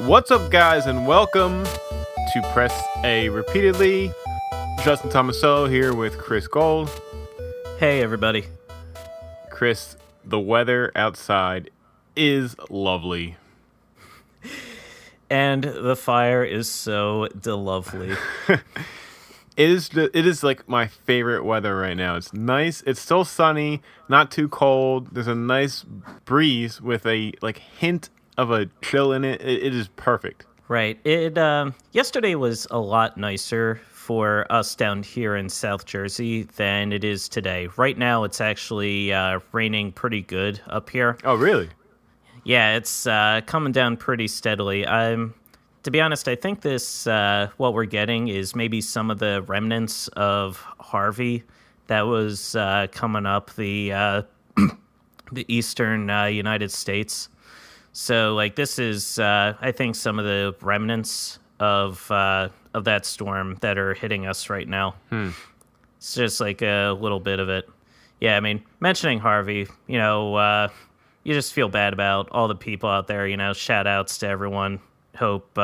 What's up, guys, and welcome to Press A Repeatedly. Justin Tomasello here with Chris Gold. Hey, everybody. Chris, the weather outside is lovely. And the fire is so lovely. It is like my favorite weather right now. It's nice. It's still sunny, not too cold. There's a nice breeze with a hint of a chill in it. It is perfect. Right. Yesterday was a lot nicer for us down here in South Jersey than it is today. Right now, it's actually raining pretty good up here. Oh, really? Yeah, it's coming down pretty steadily. To be honest, I think what we're getting is maybe some of the remnants of Harvey that was coming up the eastern United States. So, this is, I think, some of the remnants of that storm that are hitting us right now. It's just a little bit of it. Yeah, I mean, mentioning Harvey, you just feel bad about all the people out there. Shout outs to everyone. Hope,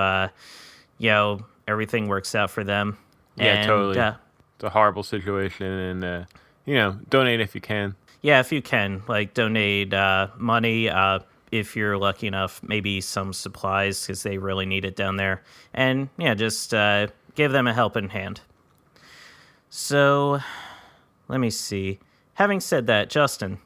everything works out for them. Yeah, totally. It's a horrible situation, and, donate if you can. Yeah, if you can, donate money, if you're lucky enough, maybe some supplies, because they really need it down there. And, just give them a helping hand. So, let me see. Having said that, Justin,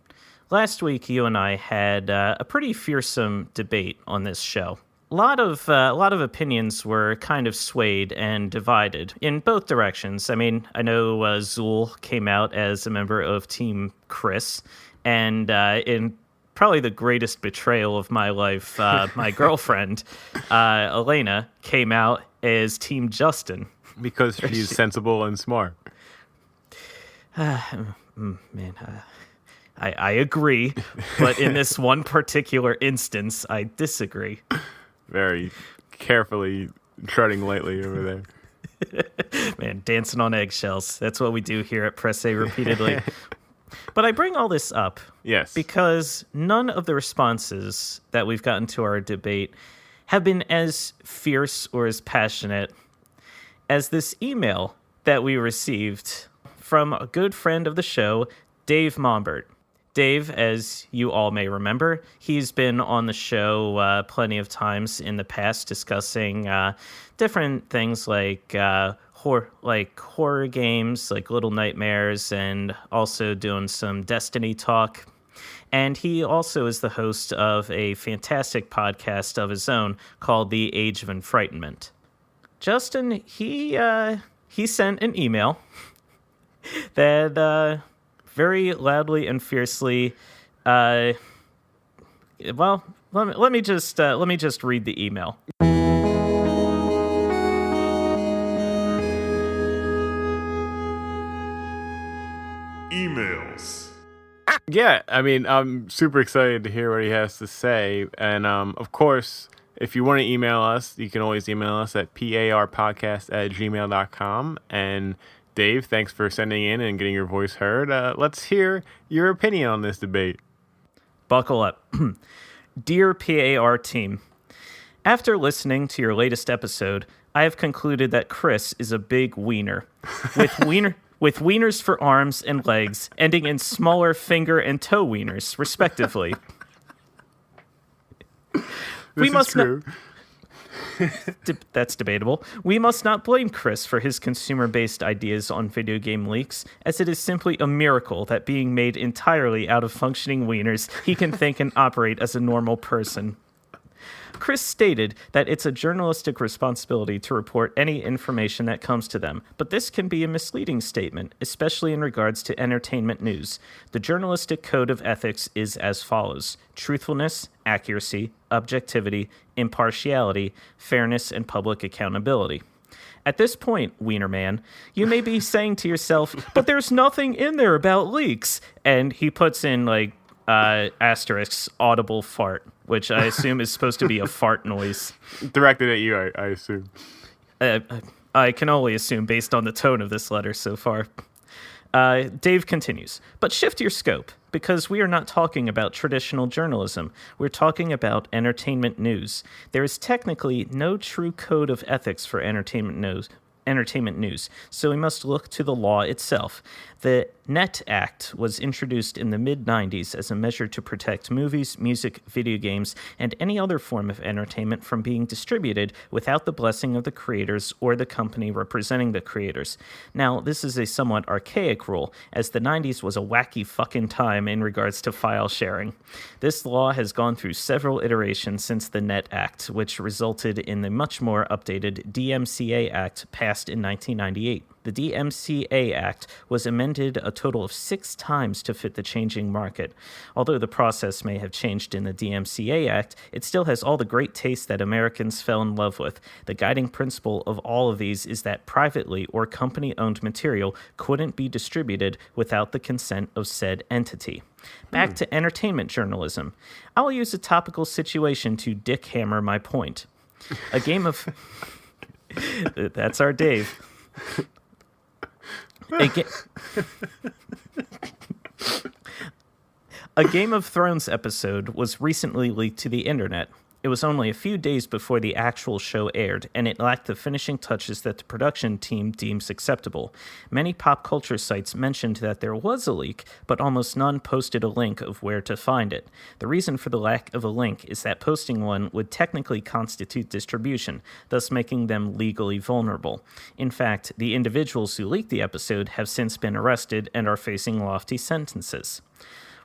last week you and I had a pretty fearsome debate on this show. A lot of opinions were kind of swayed and divided in both directions. I mean, I know Zool came out as a member of Team Chris, and in probably the greatest betrayal of my life, my girlfriend, Elena, came out as Team Justin. Because she's sensible and smart. Man, I agree, but in this one particular instance, I disagree. Very carefully treading lightly over there. Man, dancing on eggshells. That's what we do here at Press A Repeatedly. But I bring all this up because none of the responses that we've gotten to our debate have been as fierce or as passionate as this email that we received from a good friend of the show, Dave Mombert. Dave, as you all may remember, he's been on the show plenty of times in the past discussing different things like horror games, like Little Nightmares, and also doing some Destiny talk. And he also is the host of a fantastic podcast of his own called The Age of Enfrightenment. Justin, he sent an email that very loudly and fiercely. Let me just read the email. Emails. Yeah, I mean, I'm super excited to hear what he has to say. And, of course, if you want to email us, you can always email us at parpodcast@gmail.com. And Dave, thanks for sending in and getting your voice heard. Let's hear your opinion on this debate. Buckle up. Dear PAR team, after listening to your latest episode, I have concluded that Chris is a big wiener. With wieners for arms and legs, ending in smaller finger and toe wieners, respectively. This is true. That's debatable. We must not blame Chris for his consumer-based ideas on video game leaks, as it is simply a miracle that being made entirely out of functioning wieners, he can think and operate as a normal person. Chris stated that it's a journalistic responsibility to report any information that comes to them, but this can be a misleading statement, especially in regards to entertainment news. The journalistic code of ethics is as follows: truthfulness, accuracy, objectivity, impartiality, fairness, and public accountability. At this point, Wiener Man, you may be saying to yourself, but there's nothing in there about leaks. And he puts in asterisk audible fart, which I assume is supposed to be a fart noise. Directed at you, I assume. I can only assume based on the tone of this letter so far. Dave continues, but shift your scope. because we are not talking about traditional journalism. We're talking about entertainment news. There is technically no true code of ethics for entertainment news, so we must look to the law itself. The Net Act was introduced in the mid-90s as a measure to protect movies, music, video games, and any other form of entertainment from being distributed without the blessing of the creators or the company representing the creators. Now, this is a somewhat archaic rule, as the 90s was a wacky fucking time in regards to file sharing. This law has gone through several iterations since the Net Act, which resulted in the much more updated DMCA Act passed in 1998. The DMCA Act was amended a total of 6 times to fit the changing market. Although the process may have changed in the DMCA Act, it still has all the great taste that Americans fell in love with. The guiding principle of all of these is that privately or company-owned material couldn't be distributed without the consent of said entity. Back to entertainment journalism. I'll use a topical situation to dick hammer my point. A game of... That's our Dave. A Game of Thrones episode was recently leaked to the internet. It was only a few days before the actual show aired, and it lacked the finishing touches that the production team deems acceptable. Many pop culture sites mentioned that there was a leak, but almost none posted a link of where to find it. The reason for the lack of a link is that posting one would technically constitute distribution, thus making them legally vulnerable. In fact, the individuals who leaked the episode have since been arrested and are facing lofty sentences.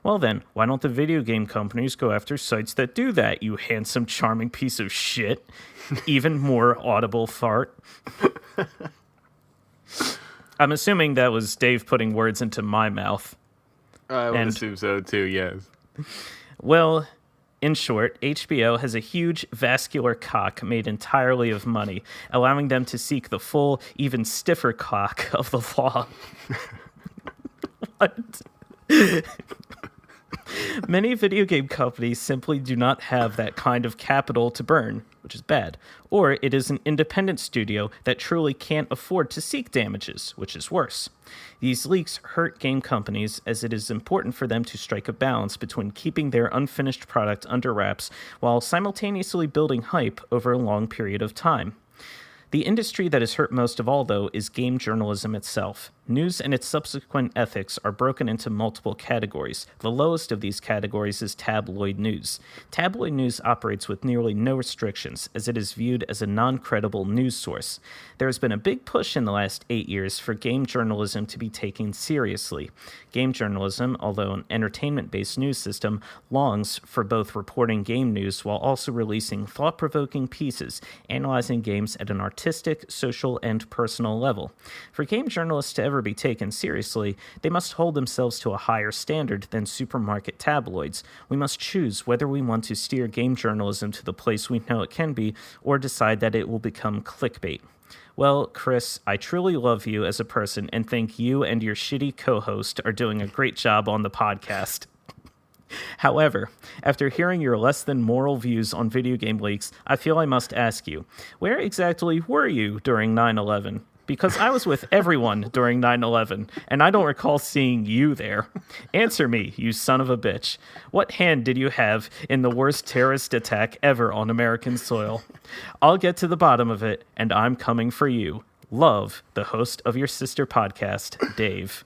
Well then, why don't the video game companies go after sites that do that, you handsome, charming piece of shit? Even more audible fart. I'm assuming that was Dave putting words into my mouth. I would assume so too, yes. Well, in short, HBO has a huge vascular cock made entirely of money, allowing them to seek the full, even stiffer cock of the law. What? Many video game companies simply do not have that kind of capital to burn, which is bad, or it is an independent studio that truly can't afford to seek damages, which is worse. These leaks hurt game companies as it is important for them to strike a balance between keeping their unfinished product under wraps while simultaneously building hype over a long period of time. The industry that is hurt most of all, though, is game journalism itself. News and its subsequent ethics are broken into multiple categories. The lowest of these categories is tabloid news. Tabloid news operates with nearly no restrictions, as it is viewed as a non-credible news source. There has been a big push in the last 8 years for game journalism to be taken seriously. Game journalism, although an entertainment-based news system, longs for both reporting game news while also releasing thought-provoking pieces, analyzing games at an artistic, social, and personal level. For game journalists to ever be taken seriously, they must hold themselves to a higher standard than supermarket tabloids. We must choose whether we want to steer game journalism to the place we know it can be, or decide that it will become clickbait. Well, Chris, I truly love you as a person and think you and your shitty co-host are doing a great job on the podcast. However, after hearing your less than moral views on video game leaks, I feel I must ask you, where exactly were you during 9/11? Because I was with everyone during 9/11, and I don't recall seeing you there. Answer me, you son of a bitch. What hand did you have in the worst terrorist attack ever on American soil? I'll get to the bottom of it, and I'm coming for you. Love, the host of your sister podcast, Dave.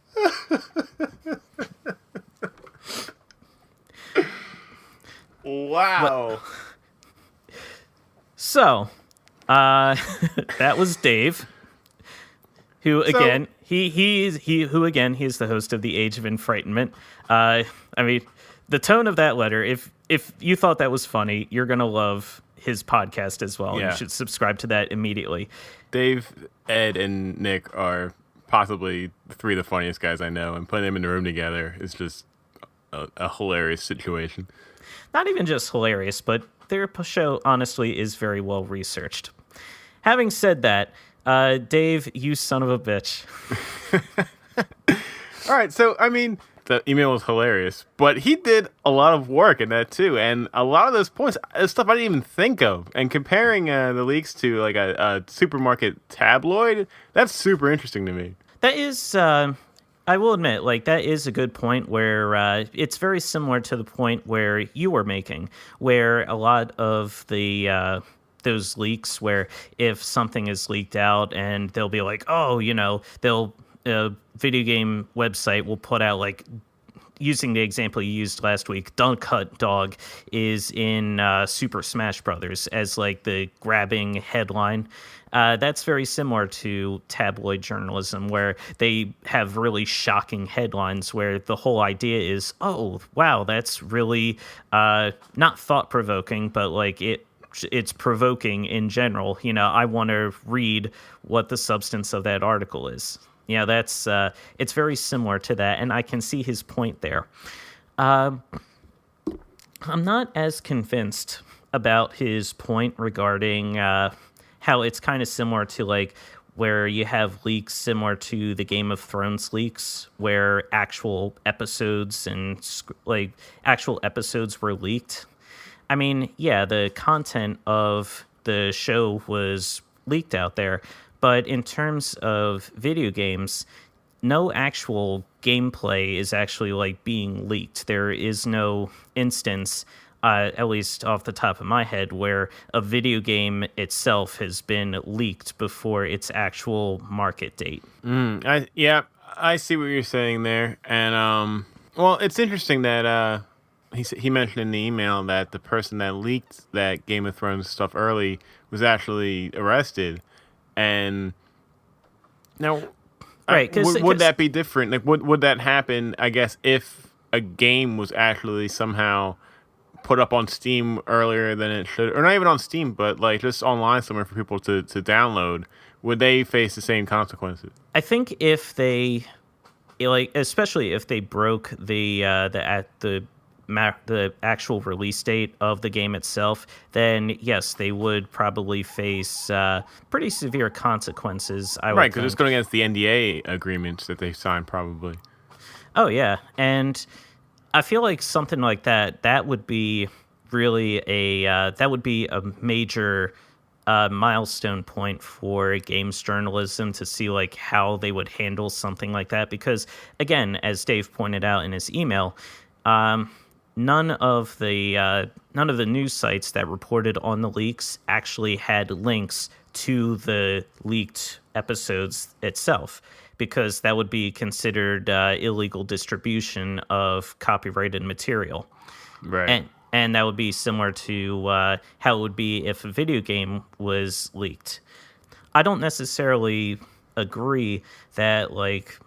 Wow. So, that was Dave. Who again? He is the host of the Age of Enfrightenment. I mean, the tone of that letter. If you thought that was funny, you're gonna love his podcast as well. Yeah. You should subscribe to that immediately. Dave, Ed, and Nick are possibly 3 of the funniest guys I know, and putting them in the room together is just a hilarious situation. Not even just hilarious, but their show honestly is very well researched. Having said that. Dave, you son of a bitch. All right, so, I mean, the email was hilarious, but he did a lot of work in that, too, and a lot of those points is stuff I didn't even think of, and comparing the leaks to, like, a supermarket tabloid, that's super interesting to me. That is, I will admit, like, that is a good point where it's very similar to the point where you were making, where a lot of the those leaks, where if something is leaked out and they'll be like, oh, they'll video game website will put out, like, using the example you used last week, Nidhogg is in Super Smash Brothers as like the grabbing headline. That's very similar to tabloid journalism, where they have really shocking headlines where the whole idea is, oh, wow, that's really not thought-provoking, but like it's provoking in general. I want to read what the substance of that article is. That's it's very similar to that, and I can see his point there. I'm not as convinced about his point regarding how it's kind of similar to like where you have leaks similar to the Game of Thrones leaks, where actual episodes were leaked. I mean, yeah, the content of the show was leaked out there. But in terms of video games, no actual gameplay is actually like being leaked. There is no instance, at least off the top of my head, where a video game itself has been leaked before its actual market date. I see what you're saying there. And, well, it's interesting that he mentioned in the email that the person that leaked that Game of Thrones stuff early was actually arrested. And now, right? Would that be different? Like, would that happen? I guess if a game was actually somehow put up on Steam earlier than it should, or not even on Steam, but like just online somewhere for people to download, would they face the same consequences? I think if they, like, especially if they broke the actual release date of the game itself, then yes, they would probably face pretty severe consequences. Right, because it's going against the NDA agreements that they signed, probably. Oh yeah, and I feel like something like that would be really a major milestone point for games journalism to see like how they would handle something like that. Because again, as Dave pointed out in his email, none of the news sites that reported on the leaks actually had links to the leaked episodes itself, because that would be considered illegal distribution of copyrighted material. Right. And that would be similar to how it would be if a video game was leaked. I don't necessarily agree that like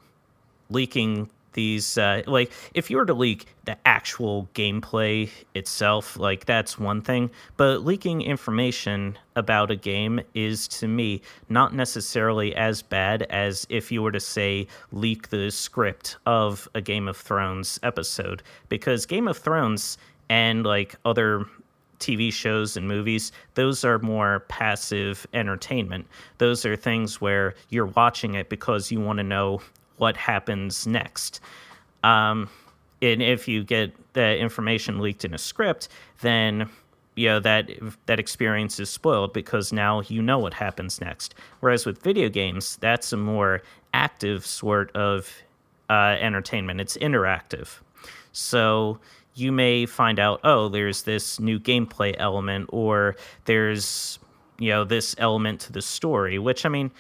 leaking these like if you were to leak the actual gameplay itself, like that's one thing, but leaking information about a game is to me not necessarily as bad as if you were to say leak the script of a Game of Thrones episode, because Game of Thrones and like other TV shows and movies, those are more passive entertainment. Those are things where you're watching it because you want to know what happens next. And if you get the information leaked in a script, then that experience is spoiled because now you know what happens next. Whereas with video games, that's a more active sort of entertainment. It's interactive. So you may find out, oh, there's this new gameplay element, or there's this element to the story, which, I mean,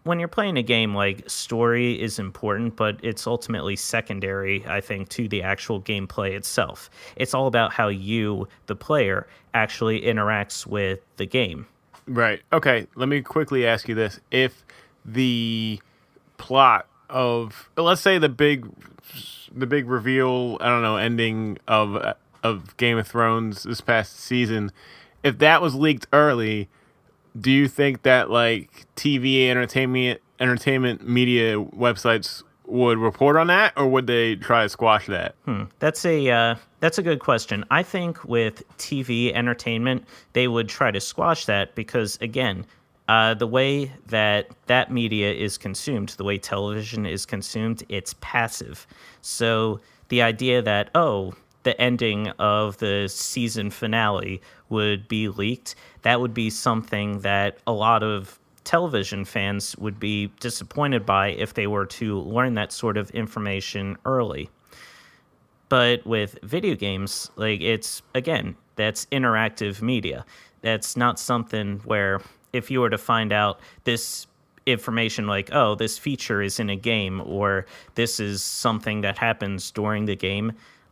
when you're playing a game, like, story is important, but it's ultimately secondary, I think, to the actual gameplay itself. It's all about how you, the player, actually interacts with the game. Right. Okay, let me quickly ask you this. If the plot of, let's say the big reveal, I don't know, ending of Game of Thrones this past season, if that was leaked early, do you think that like TV entertainment media websites would report on that, or would they try to squash that? That's a good question. I think with TV entertainment, they would try to squash that because, again, the way that media is consumed, the way television is consumed, it's passive. So the idea that, oh, the ending of the season finale would be leaked, that would be something that a lot of television fans would be disappointed by if they were to learn that sort of information early. But with video games, like, it's, again, that's interactive media. That's not something where if you were to find out this information like, oh, this feature is in a game or this is something that happens during the game,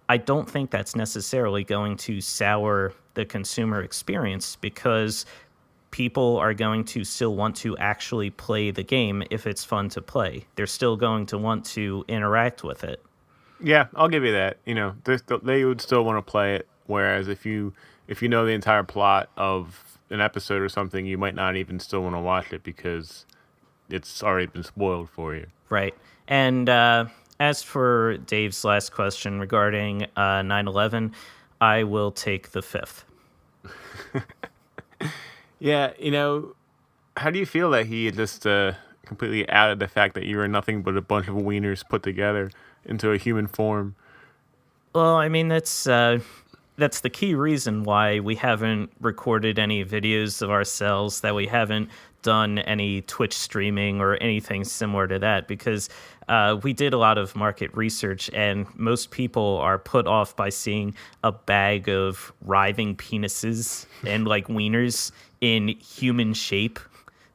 I don't think that's necessarily going to sour the consumer experience, because people are going to still want to actually play the game if it's fun to play. They're still going to want to interact with it. Yeah, I'll give you that. They would still want to play it, whereas if you know the entire plot of an episode or something, you might not even still want to watch it because it's already been spoiled for you. Right. And as for Dave's last question regarding 9/11, I will take the fifth. Yeah, how do you feel that he just completely added the fact that you were nothing but a bunch of wieners put together into a human form? Well, I mean, that's the key reason why we haven't recorded any videos of ourselves, that we haven't done any Twitch streaming or anything similar to that, because we did a lot of market research, and most people are put off by seeing a bag of writhing penises and like wieners in human shape.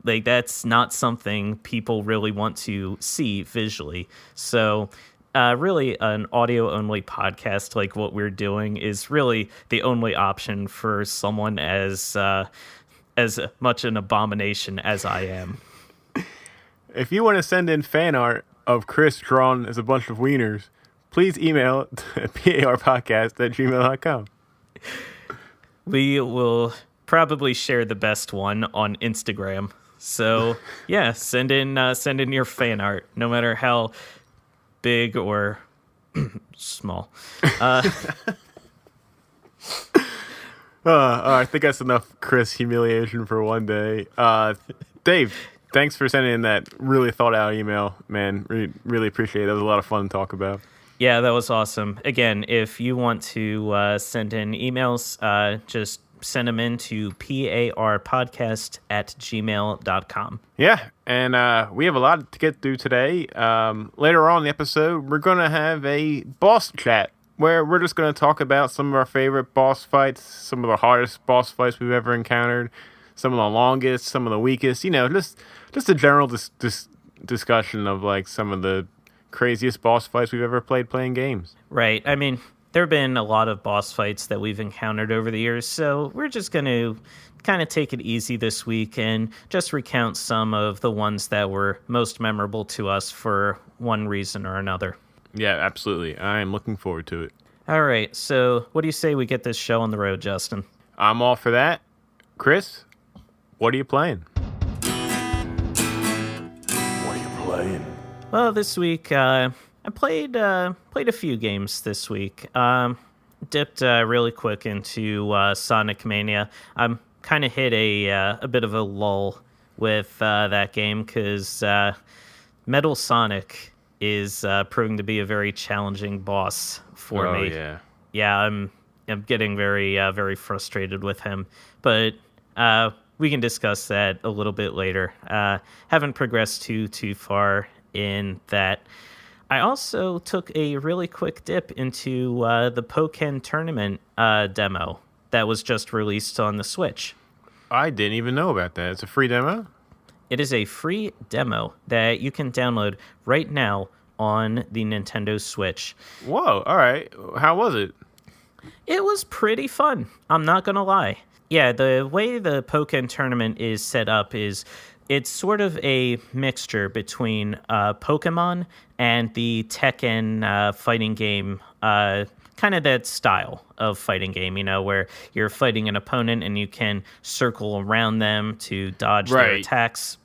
Like, that's not something people really want to see visually. So really, an audio-only podcast like what we're doing is really the only option for someone as much an abomination as I am. If you want to send in fan art of Chris drawn as a bunch of wieners, please email parpodcast@gmail.com. We will probably share the best one on Instagram. So yeah, send in your fan art, no matter how big or small. I think that's enough Chris humiliation for one day. Dave, thanks for sending in that really thought out email, man. Really appreciate it. That was a lot of fun to talk about. Yeah, that was awesome. Again, if you want to send in emails, just send them in to parpodcast@gmail.com. Yeah, and we have a lot to get through today. Later on in the episode, we're going to have a boss chat where we're just going to talk about some of our favorite boss fights, some of the hardest boss fights we've ever encountered, some of the longest, some of the weakest, just a general discussion of like some of the craziest boss fights we've ever playing games. Right. I mean, there have been a lot of boss fights that we've encountered over the years, so we're just going to kind of take it easy this week and just recount some of the ones that were most memorable to us for one reason or another. Yeah, absolutely. I am looking forward to it. All right, so what do you say we get this show on the road, Justin? I'm all for that. Chris, what are you playing? Well, this week I played a few games this week. Dipped really quick into Sonic Mania. I'm kind of hit a bit of a lull with that game because Metal Sonic is proving to be a very challenging boss for me. Yeah, I'm getting very frustrated with him, but we can discuss that a little bit later. Haven't progressed too far in that. I also took a really quick dip into the Pokken Tournament Demo that was just released on the Switch. I didn't even know about that. It's a free demo? It is a free demo that you can download right now on the Nintendo Switch. Whoa, all right. How was it? It was pretty fun. I'm not going to lie. Yeah, the way the Pokken Tournament is set up is it's sort of a mixture between Pokemon and the Tekken fighting game, kind of that style of fighting game, where you're fighting an opponent and you can circle around them to dodge their attacks.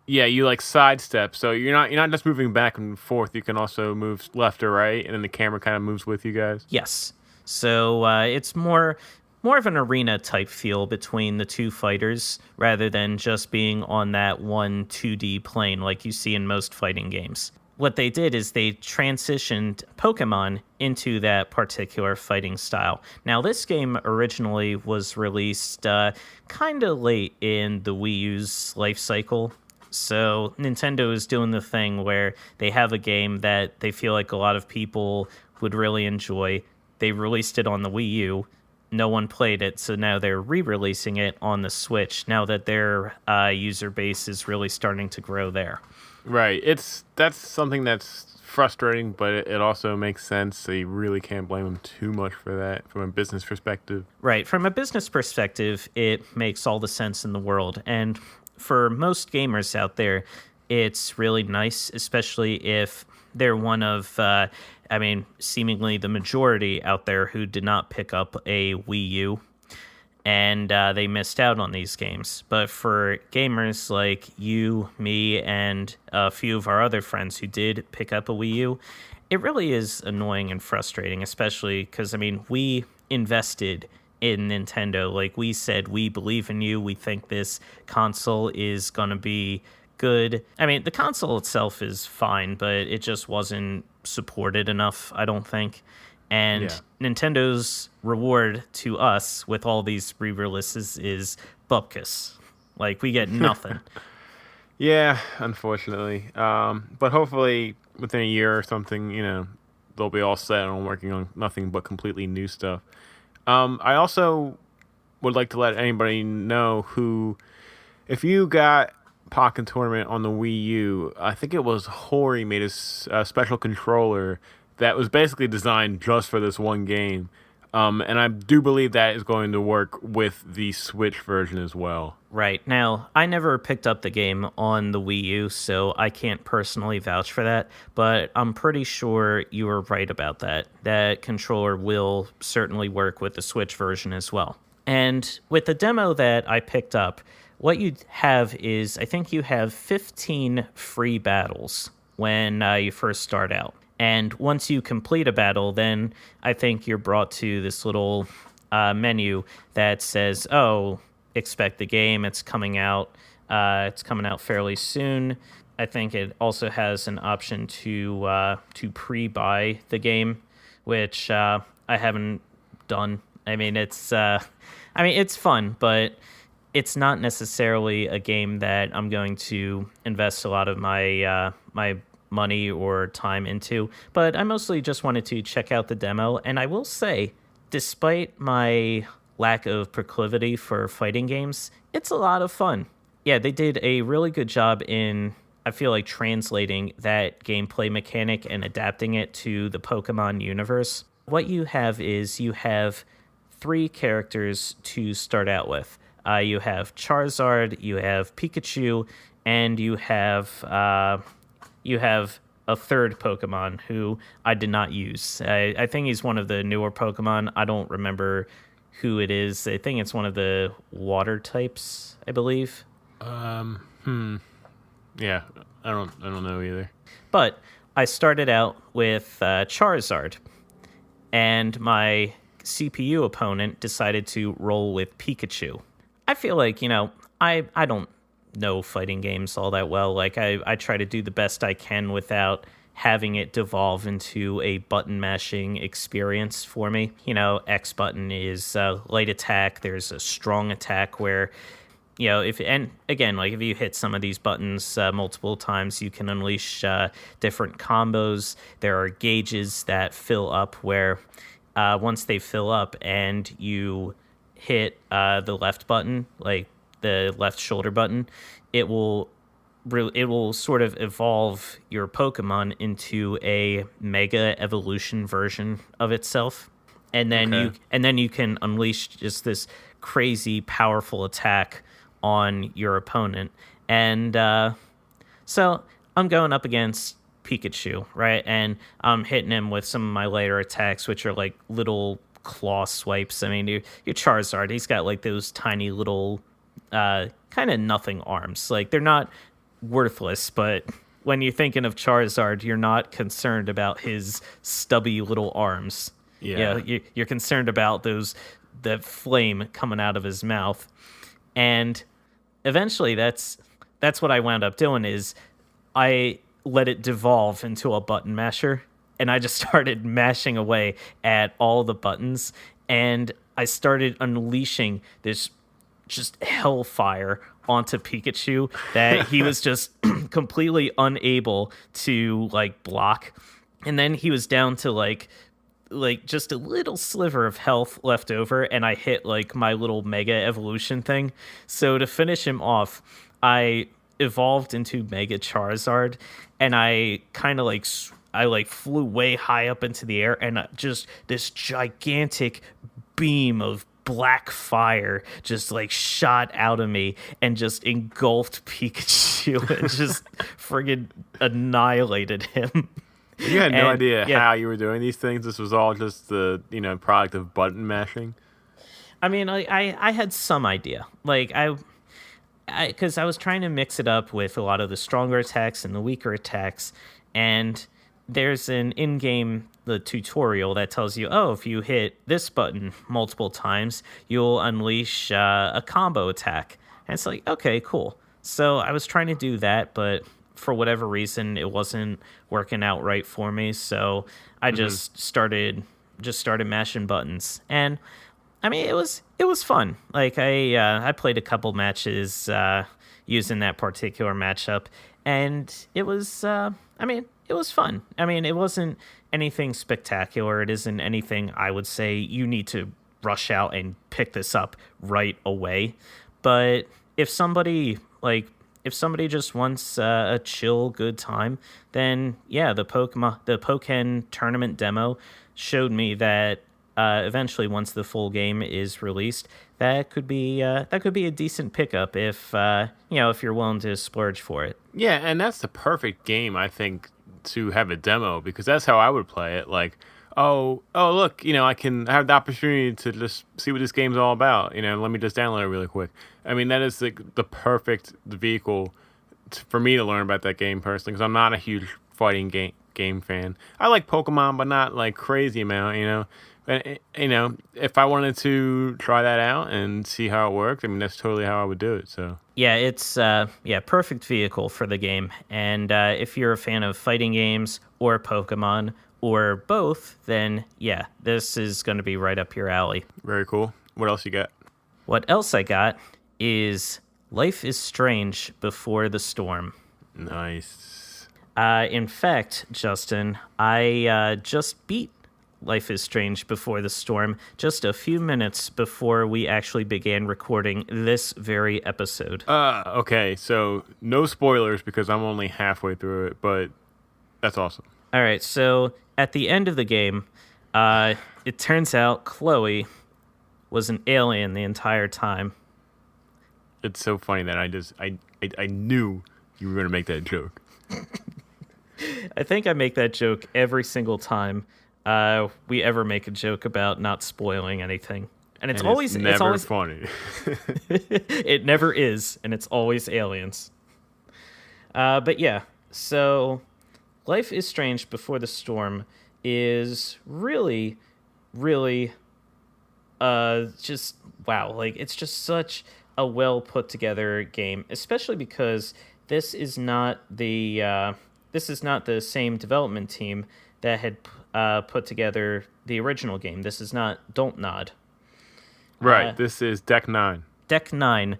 Yeah, you like sidestep, so you're not just moving back and forth. You can also move left or right, and then the camera kind of moves with you guys. Yes, so it's more of an arena type feel between the two fighters, rather than just being on that one 2D plane like you see in most fighting games. what they did is they transitioned Pokemon into that particular fighting style. Now, this game originally was released kind of late in the Wii U's life cycle. So Nintendo is doing the thing where they have a game that they feel like a lot of people would really enjoy. They released it on the Wii U. No one played it, so now they're re-releasing it on the Switch now that their user base is really starting to grow there. Right. That's something that's frustrating, but it also makes sense. So you really can't blame them too much for that from a business perspective. Right. From a business perspective, it makes all the sense in the world. And for most gamers out there, it's really nice, especially if they're one of, seemingly the majority out there who did not pick up a Wii U. And they missed out on these games. But for gamers like you, me, and a few of our other friends who did pick up a Wii U, it really is annoying and frustrating, especially because, we invested in Nintendo. Like, we said, we believe in you. We think this console is going to be good. The console itself is fine, but it just wasn't supported enough, I don't think. And Nintendo's reward to us with all these re-releases is bupkis. Like, we get nothing. Yeah, unfortunately. But hopefully within a year or something, they'll be all set on working on nothing but completely new stuff. I also would like to let anybody know who, if you got Pokken Tournament on the Wii U, I think it was Hori made a special controller that was basically designed just for this one game. And I do believe that is going to work with the Switch version as well. Right. Now, I never picked up the game on the Wii U, so I can't personally vouch for that, but I'm pretty sure you were right about that. That controller will certainly work with the Switch version as well. And with the demo that I picked up, what you have is, I think you have 15 free battles when you first start out. And once you complete a battle, then I think you're brought to this little menu that says, "Oh, expect the game. It's coming out. It's coming out fairly soon." I think it also has an option to pre-buy the game, which I haven't done. It's fun, but it's not necessarily a game that I'm going to invest a lot of my my money or time into, but I mostly just wanted to check out the demo. And I will say, despite my lack of proclivity for fighting games, it's a lot of fun. Yeah, they did a really good job in, I feel like, translating that gameplay mechanic and adapting it to the Pokemon universe. What you have is you have 3 characters to start out with. You have Charizard, you have Pikachu, and you have a third Pokemon who I did not use. I think he's one of the newer Pokemon. I don't remember who it is. I think it's one of the water types, I believe. Yeah, I don't know either. But I started out with Charizard, and my CPU opponent decided to roll with Pikachu. I feel like, I don't know fighting games all that well. Like, I try to do the best I can without having it devolve into a button mashing experience for me. X button is light attack. There's a strong attack where, if you hit some of these buttons multiple times, you can unleash different combos. There are gauges that fill up where once they fill up and you hit the left button, like the left shoulder button, it will sort of evolve your Pokemon into a mega evolution version of itself, and then you can unleash just this crazy powerful attack on your opponent. And so I'm going up against Pikachu, right? And I'm hitting him with some of my later attacks, which are like little claw swipes. Your Charizard, he's got like those tiny little kind of nothing arms. Like, they're not worthless, but when you're thinking of Charizard, you're not concerned about his stubby little arms. Yeah. You're concerned about the flame coming out of his mouth. And eventually that's what I wound up doing is I let it devolve into a button masher. And I just started mashing away at all the buttons. And I started unleashing this just hellfire onto Pikachu that he was just completely unable to like block. And then he was down to like just a little sliver of health left over, and I hit like my little mega evolution thing. So to finish him off, I evolved into Mega Charizard, and I kind of like flew way high up into the air, and just this gigantic beam of black fire just like shot out of me and just engulfed Pikachu and just friggin' annihilated him. You had no idea how you were doing these things. This was all just the product of button mashing. I mean, I had some idea. Like because I was trying to mix it up with a lot of the stronger attacks and the weaker attacks, and there's an in-game tutorial that tells you, oh, if you hit this button multiple times, you'll unleash a combo attack. And it's like, okay, cool. So I was trying to do that, but for whatever reason, it wasn't working out right for me. So I just started mashing buttons, and I mean, it was fun. Like I played a couple matches using that particular matchup, and it was it was fun. I mean, it wasn't anything spectacular. It isn't anything I would say you need to rush out and pick this up right away. But if somebody just wants a chill, good time, then yeah, the Pokken Tournament Demo showed me that eventually, once the full game is released, that could be a decent pickup if if you're willing to splurge for it. Yeah, and that's the perfect game, I think, to have a demo, because that's how I would play it. Like, oh, look, I have the opportunity to just see what this game's all about. Let me just download it really quick. I mean, that is the perfect vehicle for me to learn about that game personally, because I'm not a huge fighting game fan. I like Pokemon, but not like crazy amount. And, if I wanted to try that out and see how it worked, I mean, that's totally how I would do it. So yeah, it's perfect vehicle for the game. And if you're a fan of fighting games or Pokemon or both, then yeah, this is going to be right up your alley. Very cool. What else you got? What else I got is Life is Strange Before the Storm. Nice. In fact, Justin, I just beat Life is Strange Before the Storm just a few minutes before we actually began recording this very episode. Okay, so no spoilers because I'm only halfway through it, but that's awesome. All right, so at the end of the game, it turns out Chloe was an alien the entire time. It's so funny that I knew you were going to make that joke. I think I make that joke every single time we ever make a joke about not spoiling anything, and it's always funny. It never is, and it's always aliens. But yeah, so Life is Strange Before the Storm is really, really, just wow! Like, it's just such a well put together game, especially because this is not the same development team that had put together the original game. This is not Don't Nod. Right, this is Deck 9. Deck 9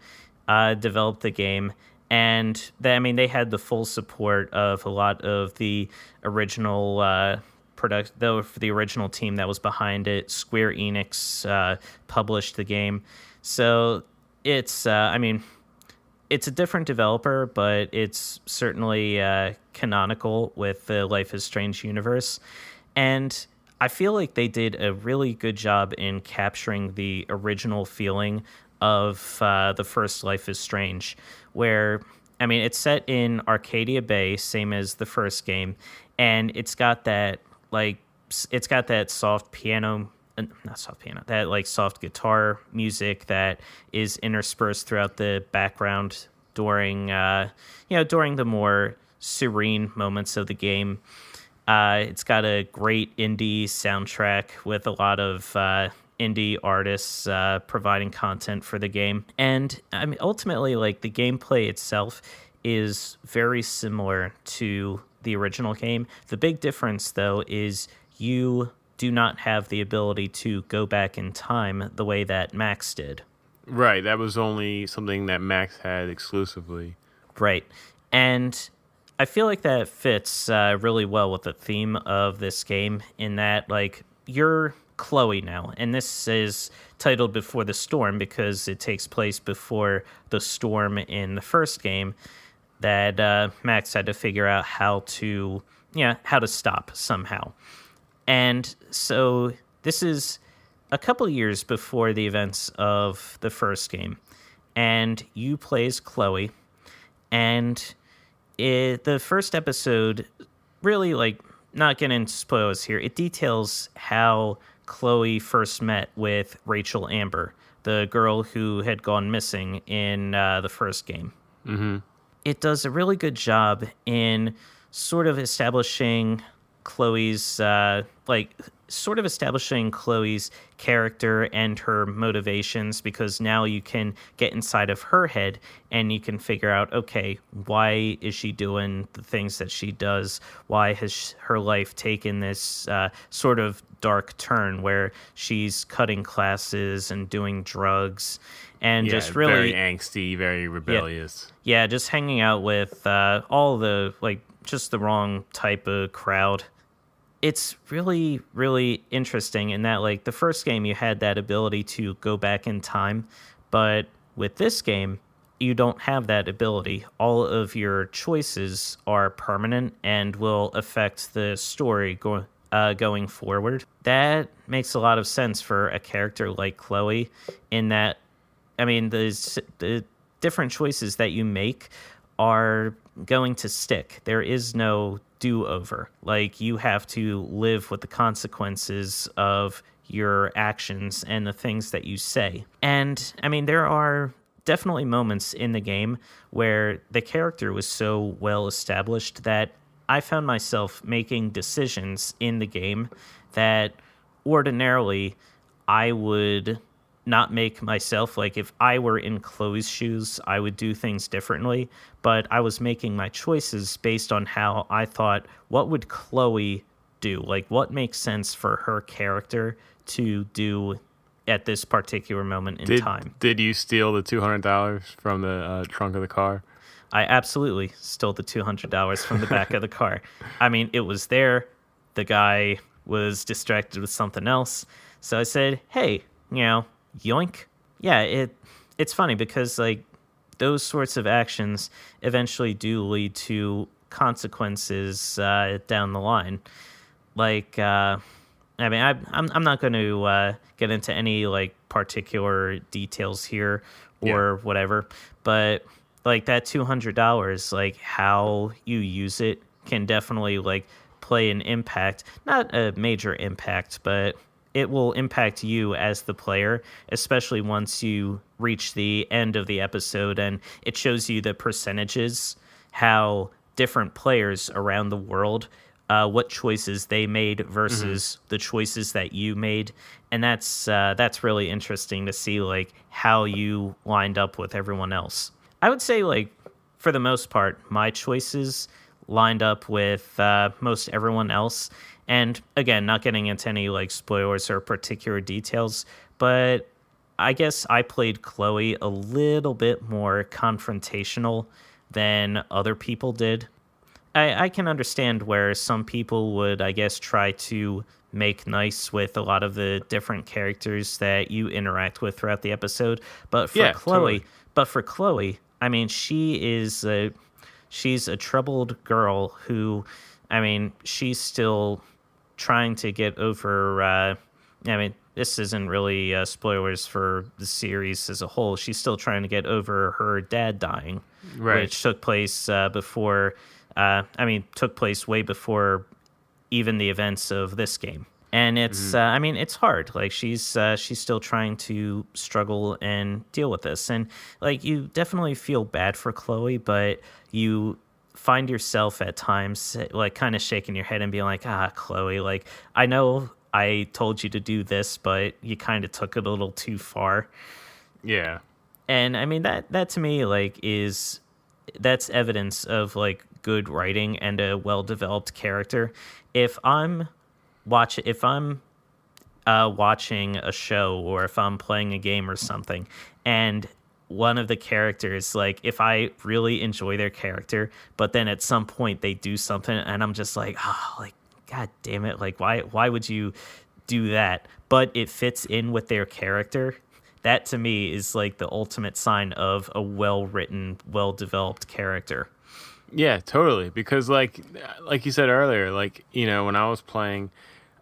developed the game, and they had the full support of a lot of the original the original team that was behind it. Square Enix published the game. So it's it's a different developer, but it's certainly canonical with the Life is Strange universe. And I feel like they did a really good job in capturing the original feeling of the first Life is Strange, where, it's set in Arcadia Bay, same as the first game, and it's got that, soft piano, that soft guitar music that is interspersed throughout the background during the more serene moments of the game. It's got a great indie soundtrack with a lot of indie artists providing content for the game. And ultimately, the gameplay itself is very similar to the original game. The big difference, though, is you do not have the ability to go back in time the way that Max did. Right, that was only something that Max had exclusively. Right, and I feel like that fits really well with the theme of this game in that, like, you're Chloe now, and this is titled Before the Storm because it takes place before the storm in the first game that Max had to figure out how to stop somehow. And so this is a couple years before the events of the first game, and you play as Chloe, and the first episode really, like, not getting into spoilers here, it details how Chloe first met with Rachel Amber, the girl who had gone missing in the first game. Mm-hmm. It does a really good job in sort of establishing Chloe's character and her motivations, because now you can get inside of her head and you can figure out, okay, why is she doing the things that she does? Why has her life taken this sort of dark turn where she's cutting classes and doing drugs and just really very angsty, very rebellious. Yeah, just hanging out with all the, like, just the wrong type of crowd. It's really, really interesting in that, like, the first game you had that ability to go back in time, but with this game, you don't have that ability. All of your choices are permanent and will affect the story going forward. That makes a lot of sense for a character like Chloe in that, I mean, the different choices that you make are going to stick. There is no do-over. Like, you have to live with the consequences of your actions and the things that you say. And, I mean, there are definitely moments in the game where the character was so well established that I found myself making decisions in the game that ordinarily I would not make myself. Like, if I were in Chloe's shoes, I would do things differently, but I was making my choices based on how I thought, what would Chloe do? Like, what makes sense for her character to do at this particular moment in time. Did you steal the $200 from the trunk of the car? I absolutely stole the $200 from the back of the car. I mean, it was there. The guy was distracted with something else. So I said, hey, yoink. Yeah, it's funny because, like, those sorts of actions eventually do lead to consequences down the line. Like, I mean, I'm not going to get into any, like, particular details here or whatever, but, like, that $200, like, how you use it can definitely, like, play an impact. Not a major impact, but it will impact you as the player, especially once you reach the end of the episode and it shows you the percentages, how different players around the world, what choices they made versus the choices that you made. And that's really interesting to see, like, how you lined up with everyone else. I would say, like, for the most part, my choices lined up with most everyone else. And again, not getting into any, like, spoilers or particular details, but I guess I played Chloe a little bit more confrontational than other people did. I can understand where some people would, I guess, try to make nice with a lot of the different characters that you interact with throughout the episode. But for Chloe, I mean, she's a troubled girl who, I mean, she's still trying to get over, I mean, this isn't really spoilers for the series as a whole. She's still trying to get over her dad dying, which took place took place way before even the events of this game. And it's, I mean, it's hard. Like, she's still trying to struggle and deal with this. And, like, you definitely feel bad for Chloe, but you find yourself at times, like, kind of shaking your head and being like, Chloe, like, I know I told you to do this, but you kind of took it a little too far. Yeah. And, I mean, that to me, like, that's evidence of, like, good writing and a well-developed character. If I'm watching a show, or if I'm playing a game or something, and one of the characters, like, if I really enjoy their character, but then at some point they do something and I'm just like, oh, like, God damn it, like, why would you do that? But it fits in with their character. That to me is like the ultimate sign of a well-written, well-developed character. Yeah, totally. Because like you said earlier, like, when I was playing,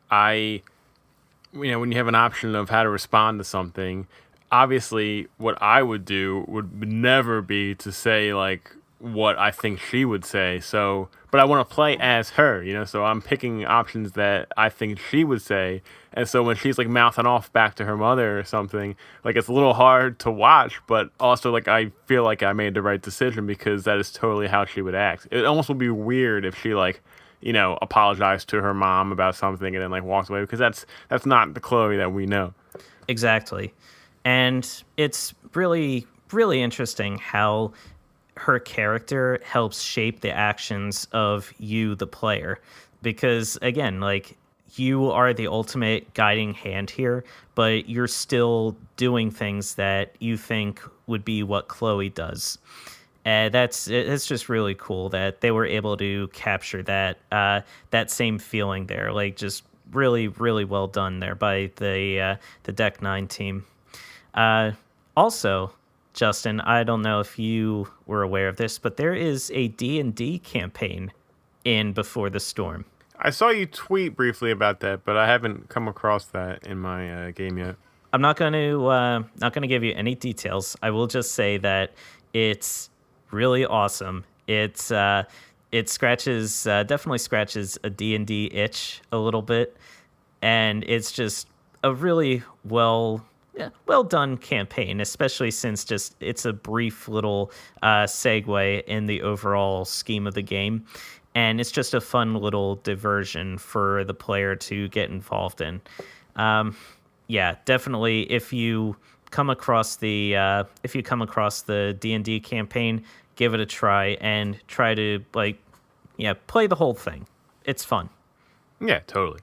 when you have an option of how to respond to something, obviously what I would do would never be to say like what I think she would say. So, but I want to play as her, so I'm picking options that I think she would say. And so when she's like mouthing off back to her mother or something, like, it's a little hard to watch, but also like I feel like I made the right decision because that is totally how she would act. It almost would be weird if she like, apologized to her mom about something and then like walked away, because that's not the Chloe that we know. Exactly. And it's really, really interesting how her character helps shape the actions of you, the player. Because, again, like, you are the ultimate guiding hand here, but you're still doing things that you think would be what Chloe does. And it's just really cool that they were able to capture that same feeling there. Like, just really, really well done there by the Deck 9 team. Also, Justin, I don't know if you were aware of this, but there is a D&D campaign in Before the Storm. I saw you tweet briefly about that, but I haven't come across that in my game yet. I'm not going to give you any details. I will just say that it's really awesome. It definitely scratches a D&D itch a little bit, and it's just a really well done campaign, especially since just it's a brief little segue in the overall scheme of the game. And it's just a fun little diversion for the player to get involved in. Definitely. If you come across the D&D campaign, give it a try and try to play the whole thing. It's fun. Yeah, totally.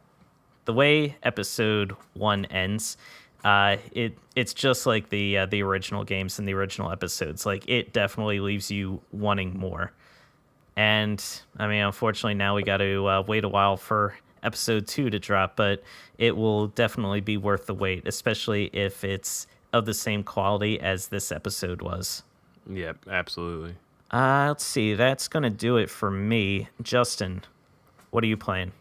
The way episode 1 ends, it's just like the original games and the original episodes. Like, it definitely leaves you wanting more. And I mean, unfortunately, now we got to wait a while for episode 2 to drop, but it will definitely be worth the wait, especially if it's of the same quality as this episode was. Yep, absolutely. Let's see. That's going to do it for me. Justin, what are you playing?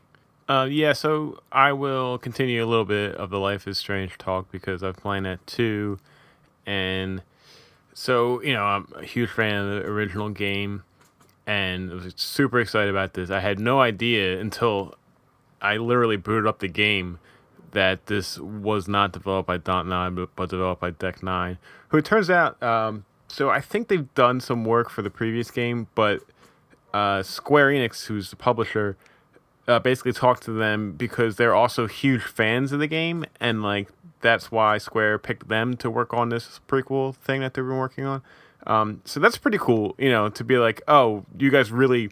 So I will continue a little bit of the Life is Strange talk because I've played that too. And so, I'm a huge fan of the original game and I was super excited about this. I had no idea until I literally booted up the game that this was not developed by .9, but developed by Deck 9, who it turns out, so I think they've done some work for the previous game, but Square Enix, who's the publisher, basically talked to them because they're also huge fans of the game, and like that's why Square picked them to work on this prequel thing that they've been working on. So that's pretty cool, to be like, oh, you guys really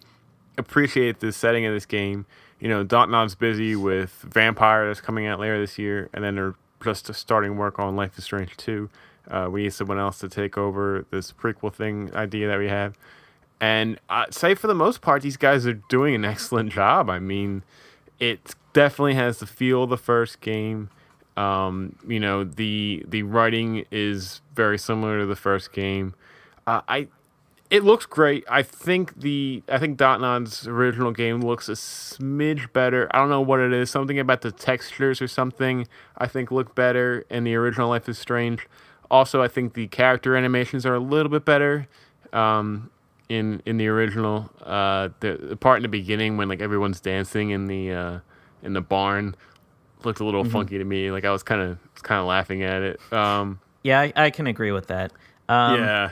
appreciate the setting of this game. Dontnod's busy with Vampire that's coming out later this year, and then they're just starting work on Life is Strange 2. We need someone else to take over this prequel thing idea that we have. And I'd say for the most part, these guys are doing an excellent job. I mean, it definitely has the feel of the first game. The writing is very similar to the first game. It looks great. I think Dontnod's original game looks a smidge better. I don't know what it is. Something about the textures or something I think look better in the original Life is Strange. Also, I think the character animations are a little bit better in the original. The part in the beginning when like everyone's dancing in the barn looked a little funky to me. Like I was kind of laughing at it. I can agree with that. Yeah.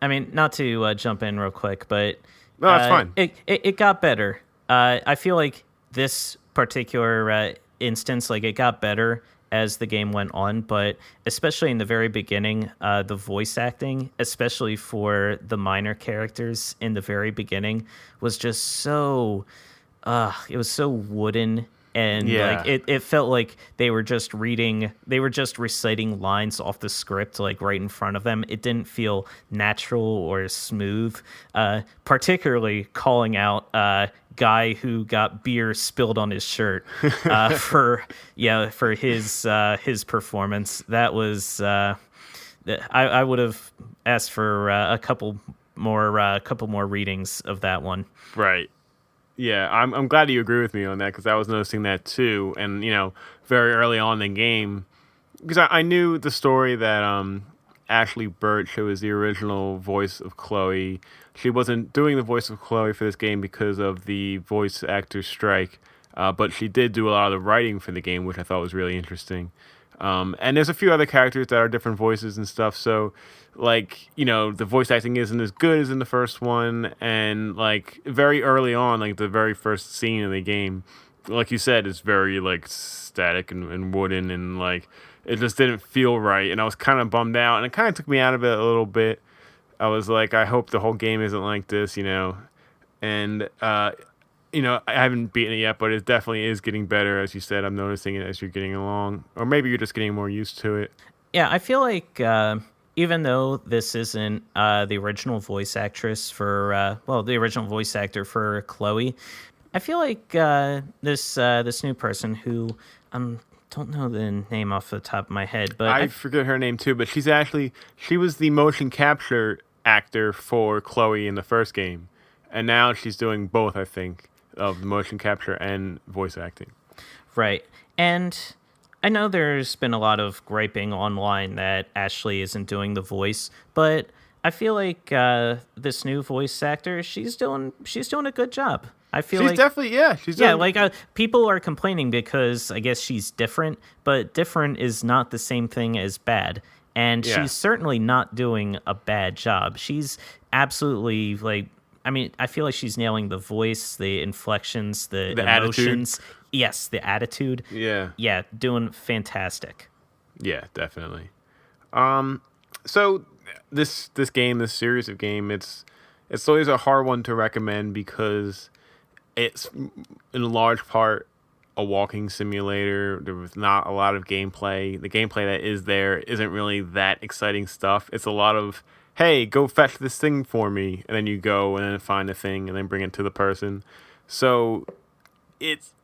I mean, not to jump in real quick, but no, that's fine. It got better. I feel like this particular instance, like it got better as the game went on, but especially in the very beginning, the voice acting, especially for the minor characters in the very beginning, was just so it was so wooden, and like it felt like they were just reciting lines off the script like right in front of them. It didn't feel natural or smooth, particularly calling out guy who got beer spilled on his shirt for his performance. That was I would have asked for a couple more readings of that one. Right. Yeah, I'm glad you agree with me on that, because I was noticing that too. And, very early on in the game, because I knew the story that Ashley Birch, who was the original voice of Chloe, she wasn't doing the voice of Chloe for this game because of the voice actor strike, but she did do a lot of the writing for the game, which I thought was really interesting. And there's a few other characters that are different voices and stuff, so the voice acting isn't as good as in the first one, and like very early on, like the very first scene in the game, like you said, it's very like static and wooden, and like it just didn't feel right, and I was kind of bummed out, and it kind of took me out of it a little bit. I was like, I hope the whole game isn't like this, and I haven't beaten it yet, but it definitely is getting better, as you said. I'm noticing it as you're getting along, or maybe you're just getting more used to it. Yeah, I feel like even though this isn't the original voice actress for, the original voice actor for Chloe, I feel like this new person who don't know the name off the top of my head, but I forget her name too. But she was the motion capture actor for Chloe in the first game, and now she's doing both, I think, of the motion capture and voice acting. Right, and I know there's been a lot of griping online that Ashley isn't doing the voice, but I feel like this new voice actor, she's doing a good job. I feel she's like definitely people are complaining because I guess she's different, but different is not the same thing as bad. And she's certainly not doing a bad job. She's absolutely I feel like she's nailing the voice, the inflections, the emotions. Attitude. Yes, the attitude. Yeah. Yeah, doing fantastic. Yeah, definitely. So this series of game, it's always a hard one to recommend because it's in large part a walking simulator. There was not a lot of gameplay. The gameplay that is there isn't really that exciting stuff. It's a lot of, hey, go fetch this thing for me, and then you go and then find the thing and then bring it to the person. So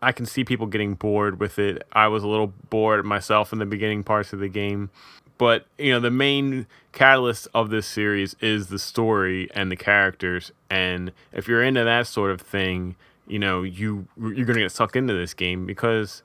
I can see people getting bored with it. I was a little bored myself in the beginning parts of the game. But, the main catalyst of this series is the story and the characters. And if you're into that sort of thing, you're going to get sucked into this game because,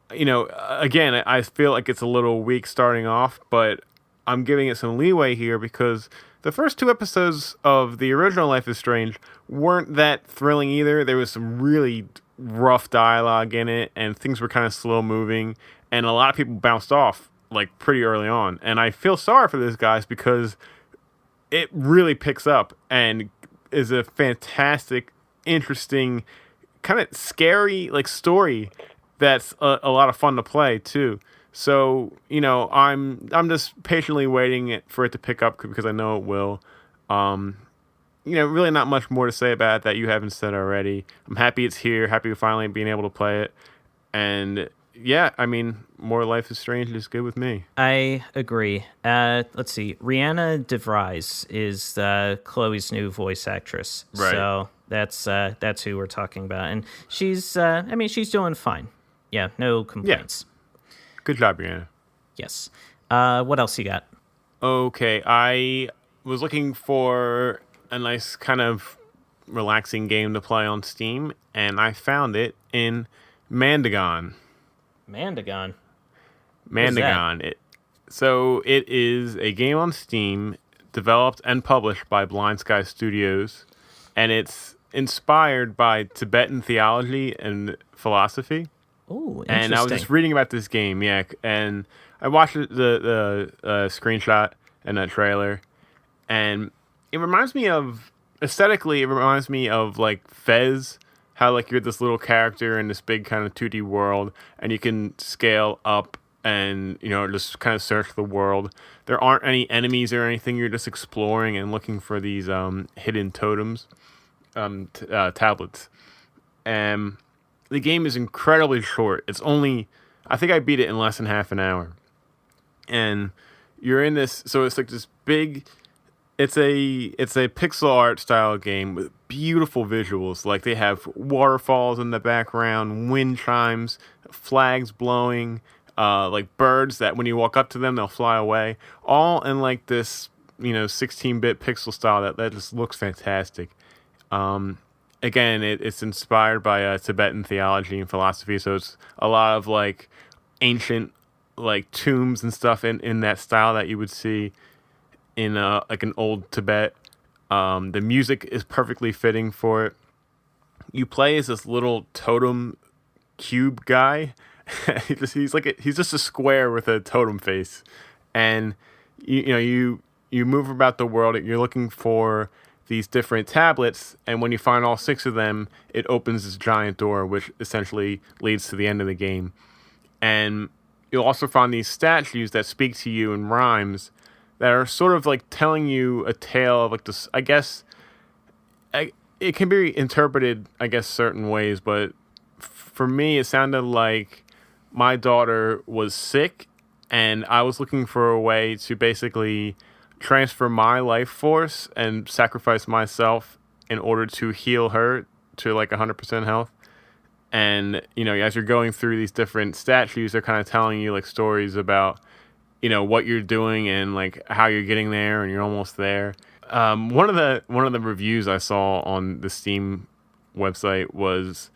again, I feel like it's a little weak starting off, but I'm giving it some leeway here because the first 2 episodes of the original Life is Strange weren't that thrilling either. There was some really rough dialogue in it, and things were kind of slow moving, and a lot of people bounced off like pretty early on. And I feel sorry for these guys because it really picks up and is a fantastic, interesting, kind of scary story that's a lot of fun to play too. So, I'm just patiently waiting for it to pick up because I know it will. Really not much more to say about it that you haven't said already. I'm happy it's here, happy finally being able to play it. And yeah, more Life is Strange is good with me. I agree. Let's see. Rihanna DeVries is Chloe's new voice actress. Right. So that's who we're talking about. And she's doing fine. Yeah, no complaints. Yeah. Good job, Rihanna. Yes. What else you got? Okay, I was looking for a nice kind of relaxing game to play on Steam, and I found it in Mandagon. Mandagon. So it is a game on Steam developed and published by Blind Sky Studios, and it's inspired by Tibetan theology and philosophy. Oh, interesting. And I was just reading about this game, and I watched the screenshot and the trailer, and it reminds me of, aesthetically, like Fez, how you're this little character in this big kind of 2D world, and you can scale up and just kind of search the world. There aren't any enemies or anything. You're just exploring and looking for these hidden totems, tablets. And the game is incredibly short. It's only, I think I beat it in less than half an hour. And you're in this, so it's like this big, it's a pixel art style game with beautiful visuals. Like they have waterfalls in the background, wind chimes, flags blowing, like birds that when you walk up to them, they'll fly away. All in like this, 16-bit pixel style that just looks fantastic. Again, it's inspired by Tibetan theology and philosophy, so it's a lot of like ancient like tombs and stuff in that style that you would see in like an old Tibet. The music is perfectly fitting for it. You play as this little totem cube guy. he's just a square with a totem face, and you move about the world. You're looking for these different tablets, and when you find all 6 of them, it opens this giant door, which essentially leads to the end of the game. And you'll also find these statues that speak to you in rhymes that are sort of like telling you a tale of like this. I guess it can be interpreted, I guess, certain ways, but for me, it sounded like my daughter was sick, and I was looking for a way to basically transfer my life force and sacrifice myself in order to heal her to like 100% health. And as you're going through these different statues, they're kind of telling you like stories about what you're doing and like how you're getting there, and you're almost there. One of the reviews I saw on the Steam website was,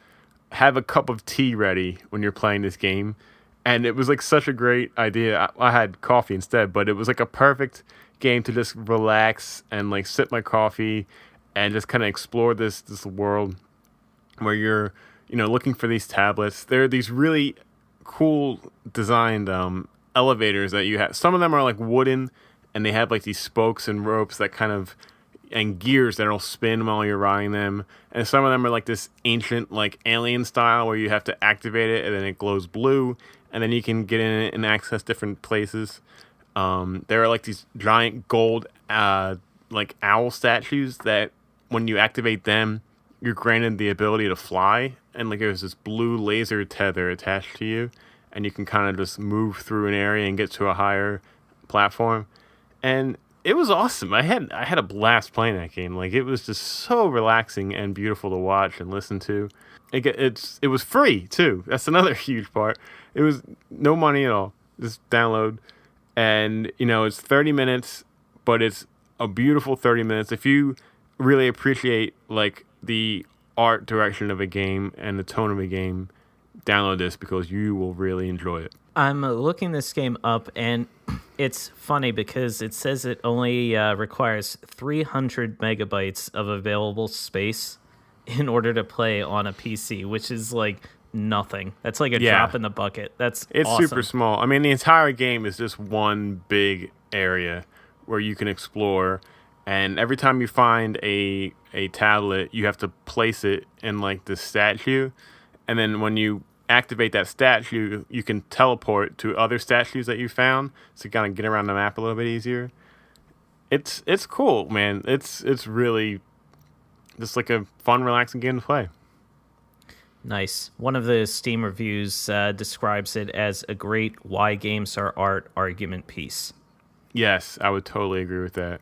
have a cup of tea ready when you're playing this game. And it was like such a great idea. I had coffee instead, but it was like a perfect game to just relax and like sip my coffee and just kind of explore this world where you're looking for these tablets. There are these really cool designed elevators that you have. Some of them are like wooden, and they have like these spokes and ropes that kind of, and gears that'll spin while you're riding them. And some of them are like this ancient like alien style where you have to activate it and then it glows blue, and then you can get in it and access different places. There are like these giant gold like owl statues that when you activate them, you're granted the ability to fly, and like there's this blue laser tether attached to you, and you can kind of just move through an area and get to a higher platform. And it was awesome. I had a blast playing that game. Like it was just so relaxing and beautiful to watch and listen to. It was free too. That's another huge part. It was no money at all. Just download. And, it's 30 minutes, but it's a beautiful 30 minutes. If you really appreciate, like, the art direction of a game and the tone of a game, download this because you will really enjoy it. I'm looking this game up, and it's funny because it says it only requires 300 megabytes of available space in order to play on a PC, which is, like, nothing. That's like a drop in the bucket. It's awesome. Super small. I mean, the entire game is just one big area where you can explore, and every time you find a tablet, you have to place it in like this statue, and then when you activate that statue, you can teleport to other statues that you found to kind of get around the map a little bit easier. It's cool, man. It's really just like a fun, relaxing game to play. Nice. One of the Steam reviews describes it as a great why games are art argument piece. Yes, I would totally agree with that.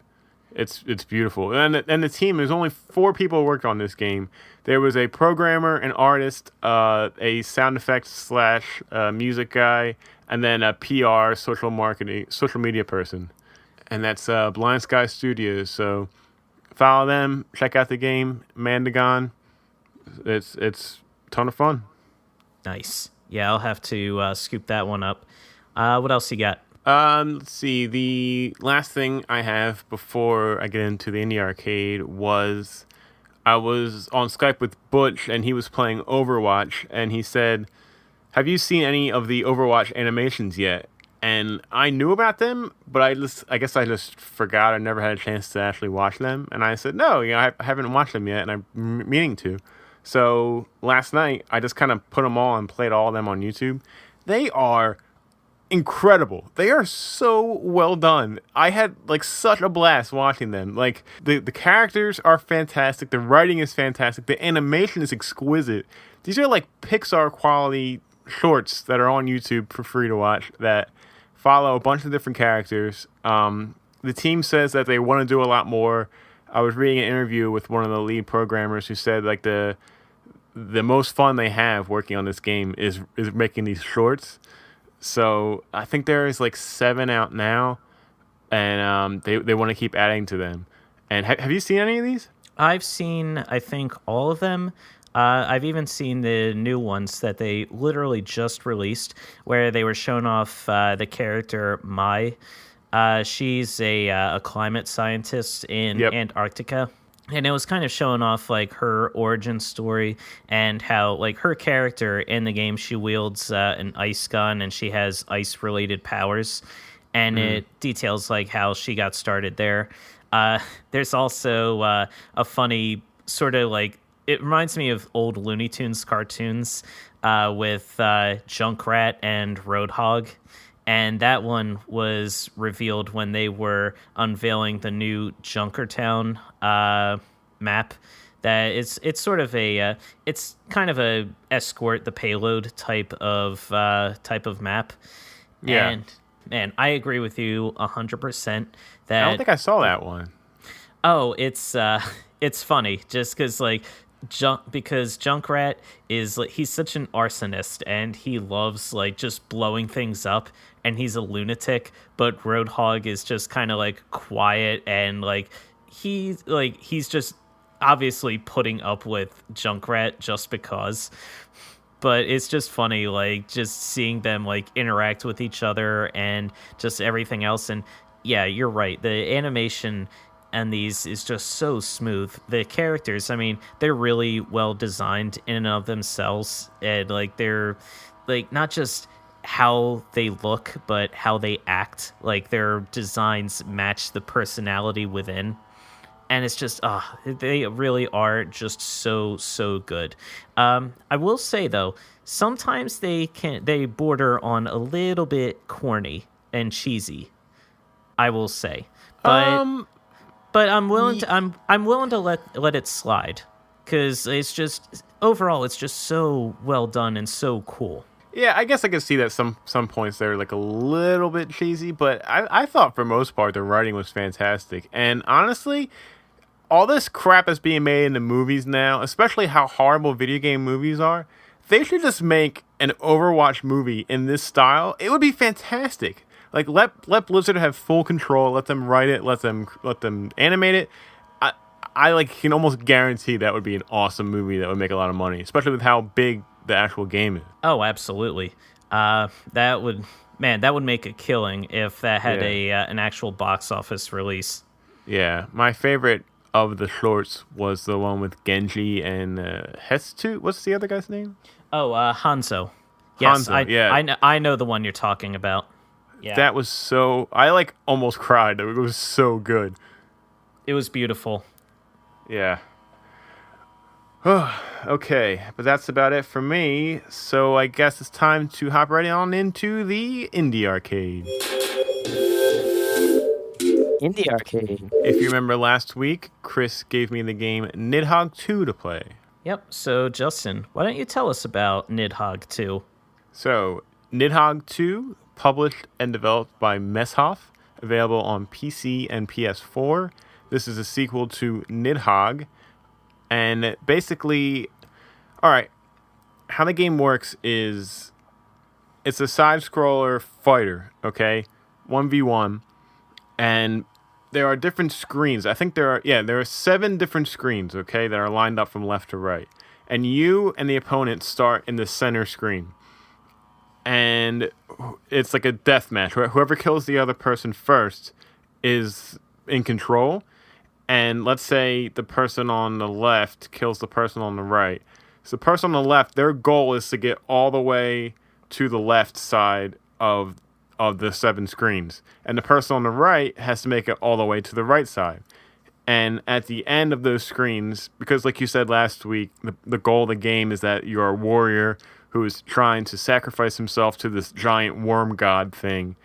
It's beautiful. And the team, there's only 4 people who worked on this game. There was a programmer, an artist, a sound effects / music guy, and then a PR, social media person. And that's Blind Sky Studios. So follow them, check out the game, Mandagon. It's a ton of fun. Nice. Yeah, I'll have to scoop that one up. What else you got? Let's see. The last thing I have before I get into the indie arcade was I was on Skype with Butch, and he was playing Overwatch, and he said, "Have you seen any of the Overwatch animations yet?" And I knew about them, but I guess I just forgot. I never had a chance to actually watch them. And I said, no, I haven't watched them yet, and I'm meaning to. So last night, I just kind of put them all and played all of them on YouTube. They are incredible. They are so well done. I had like such a blast watching them. Like the characters are fantastic. The writing is fantastic. The animation is exquisite. These are like Pixar quality shorts that are on YouTube for free to watch that follow a bunch of different characters. The team says that they want to do a lot more. I was reading an interview with one of the lead programmers who said like the most fun they have working on this game is making these shorts. So I think there is like 7 out now, and they want to keep adding to them. And have you seen any of these? I've seen, I think, all of them. I've even seen the new ones that they literally just released, where they were showing off the character Mai. She's a climate scientist in Antarctica. And it was kind of showing off like her origin story and how like her character in the game, she wields an ice gun and she has ice related powers, and it details like how she got started there. There's also a funny sort of like, it reminds me of old Looney Tunes cartoons with Junkrat and Roadhog. And that one was revealed when they were unveiling the new Junkertown map. That it's sort of a it's kind of a escort the payload type of map. Yeah. And I agree with you 100% that I don't think I saw that one. Oh, it's funny just because like. Because Junkrat is like, he's such an arsonist and he loves like just blowing things up, and he's a lunatic, but Roadhog is just kind of like quiet and like he's just obviously putting up with Junkrat just because. But it's just funny, like just seeing them like interact with each other and just everything else. And yeah, you're right, the animation and these is just so smooth. The characters, I mean, they're really well designed in and of themselves, and like they're like not just how they look, but how they act. Like their designs match the personality within, and it's just they really are just so good. I will say though, sometimes they border on a little bit corny and cheesy, I will say, but I'm willing to I'm willing to let it slide, because it's just overall it's just so well done and so cool. Yeah, I guess I could see that some points they're like a little bit cheesy, but I thought for most part the writing was fantastic. And honestly, all this crap that's being made into movies now, especially how horrible video game movies are, they should just make an Overwatch movie in this style. It would be fantastic. Like let Blizzard have full control. Let them write it. Let them animate it. I like can almost guarantee that would be an awesome movie that would make a lot of money, especially with how big the actual game is. Oh, absolutely. That would make a killing if that had an actual box office release. Yeah, my favorite of the shorts was the one with Genji and Hestu. What's the other guy's name? Oh, Hanzo. Yes, Hanzo, I know the one you're talking about. Yeah. That was so... I, like, almost cried. It was so good. It was beautiful. Yeah. Okay, but that's about it for me. So I guess it's time to hop right on into the Indie Arcade. Indie Arcade. If you remember last week, Chris gave me the game Nidhogg II to play. Yep, so Justin, why don't you tell us about Nidhogg II? So, Nidhogg II... published and developed by Messhoff, available on PC and PS4. This is a sequel to Nidhogg, and basically, alright, how the game works is, it's a side-scroller fighter, okay? 1v1, and there are different screens. I think there are 7 different screens, okay, that are lined up from left to right. And you and the opponent start in the center screen. And it's like a death match. Whoever kills the other person first is in control. And let's say the person on the left kills the person on the right. So the person on the left, their goal is to get all the way to the left side of the 7 screens. And the person on the right has to make it all the way to the right side. And at the end of those screens, because like you said last week, the goal of the game is that you're a warrior who is trying to sacrifice himself to this giant worm god thing.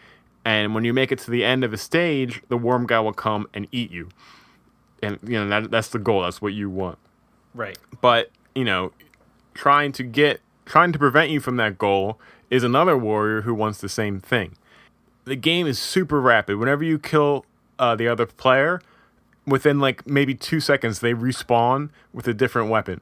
And when you make it to the end of a stage, the worm god will come and eat you. And, that's the goal. That's what you want. Right. But, trying to prevent you from that goal is another warrior who wants the same thing. The game is super rapid. Whenever you kill the other player, within maybe 2 seconds, they respawn with a different weapon.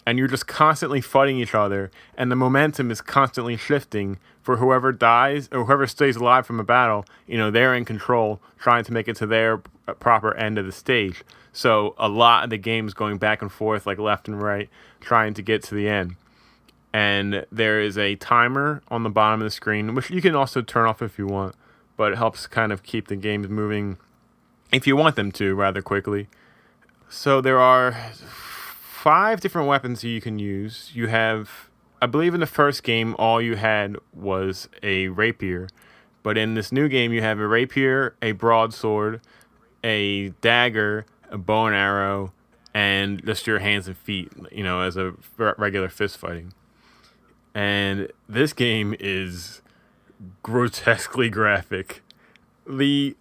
And you're just constantly fighting each other, and the momentum is constantly shifting for whoever dies or whoever stays alive from a battle. They're in control, trying to make it to their proper end of the stage. So a lot of the game is going back and forth, left and right, trying to get to the end. And there is a timer on the bottom of the screen, which you can also turn off if you want, but it helps kind of keep the games moving, if you want them to, rather quickly. So there are 5 different weapons that you can use. You have, I believe in the first game, all you had was a rapier. But in this new game, you have a rapier, a broadsword, a dagger, a bow and arrow, and just your hands and feet, as a regular fist fighting. And this game is grotesquely graphic. The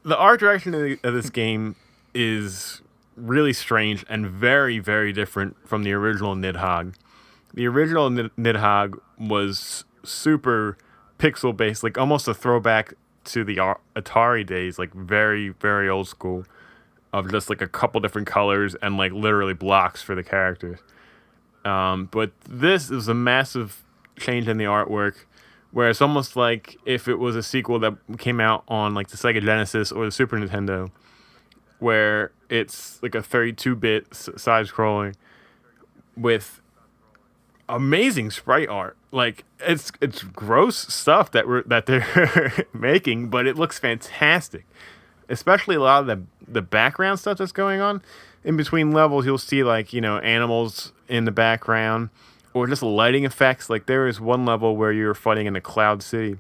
art direction of this game is really strange and very, very different from the original Nidhogg. The original Nidhogg was super pixel-based, almost a throwback to the Atari days, very, very old school, of just a couple different colors and literally blocks for the characters. But this is a massive change in the artwork, where it's almost like if it was a sequel that came out on the Sega Genesis or the Super Nintendo, where it's a 32-bit side-scrolling with amazing sprite art. It's gross stuff that they're making, but it looks fantastic. Especially a lot of the background stuff that's going on. In between levels, you'll see animals in the background, or just lighting effects. There is one level where you're fighting in a cloud city,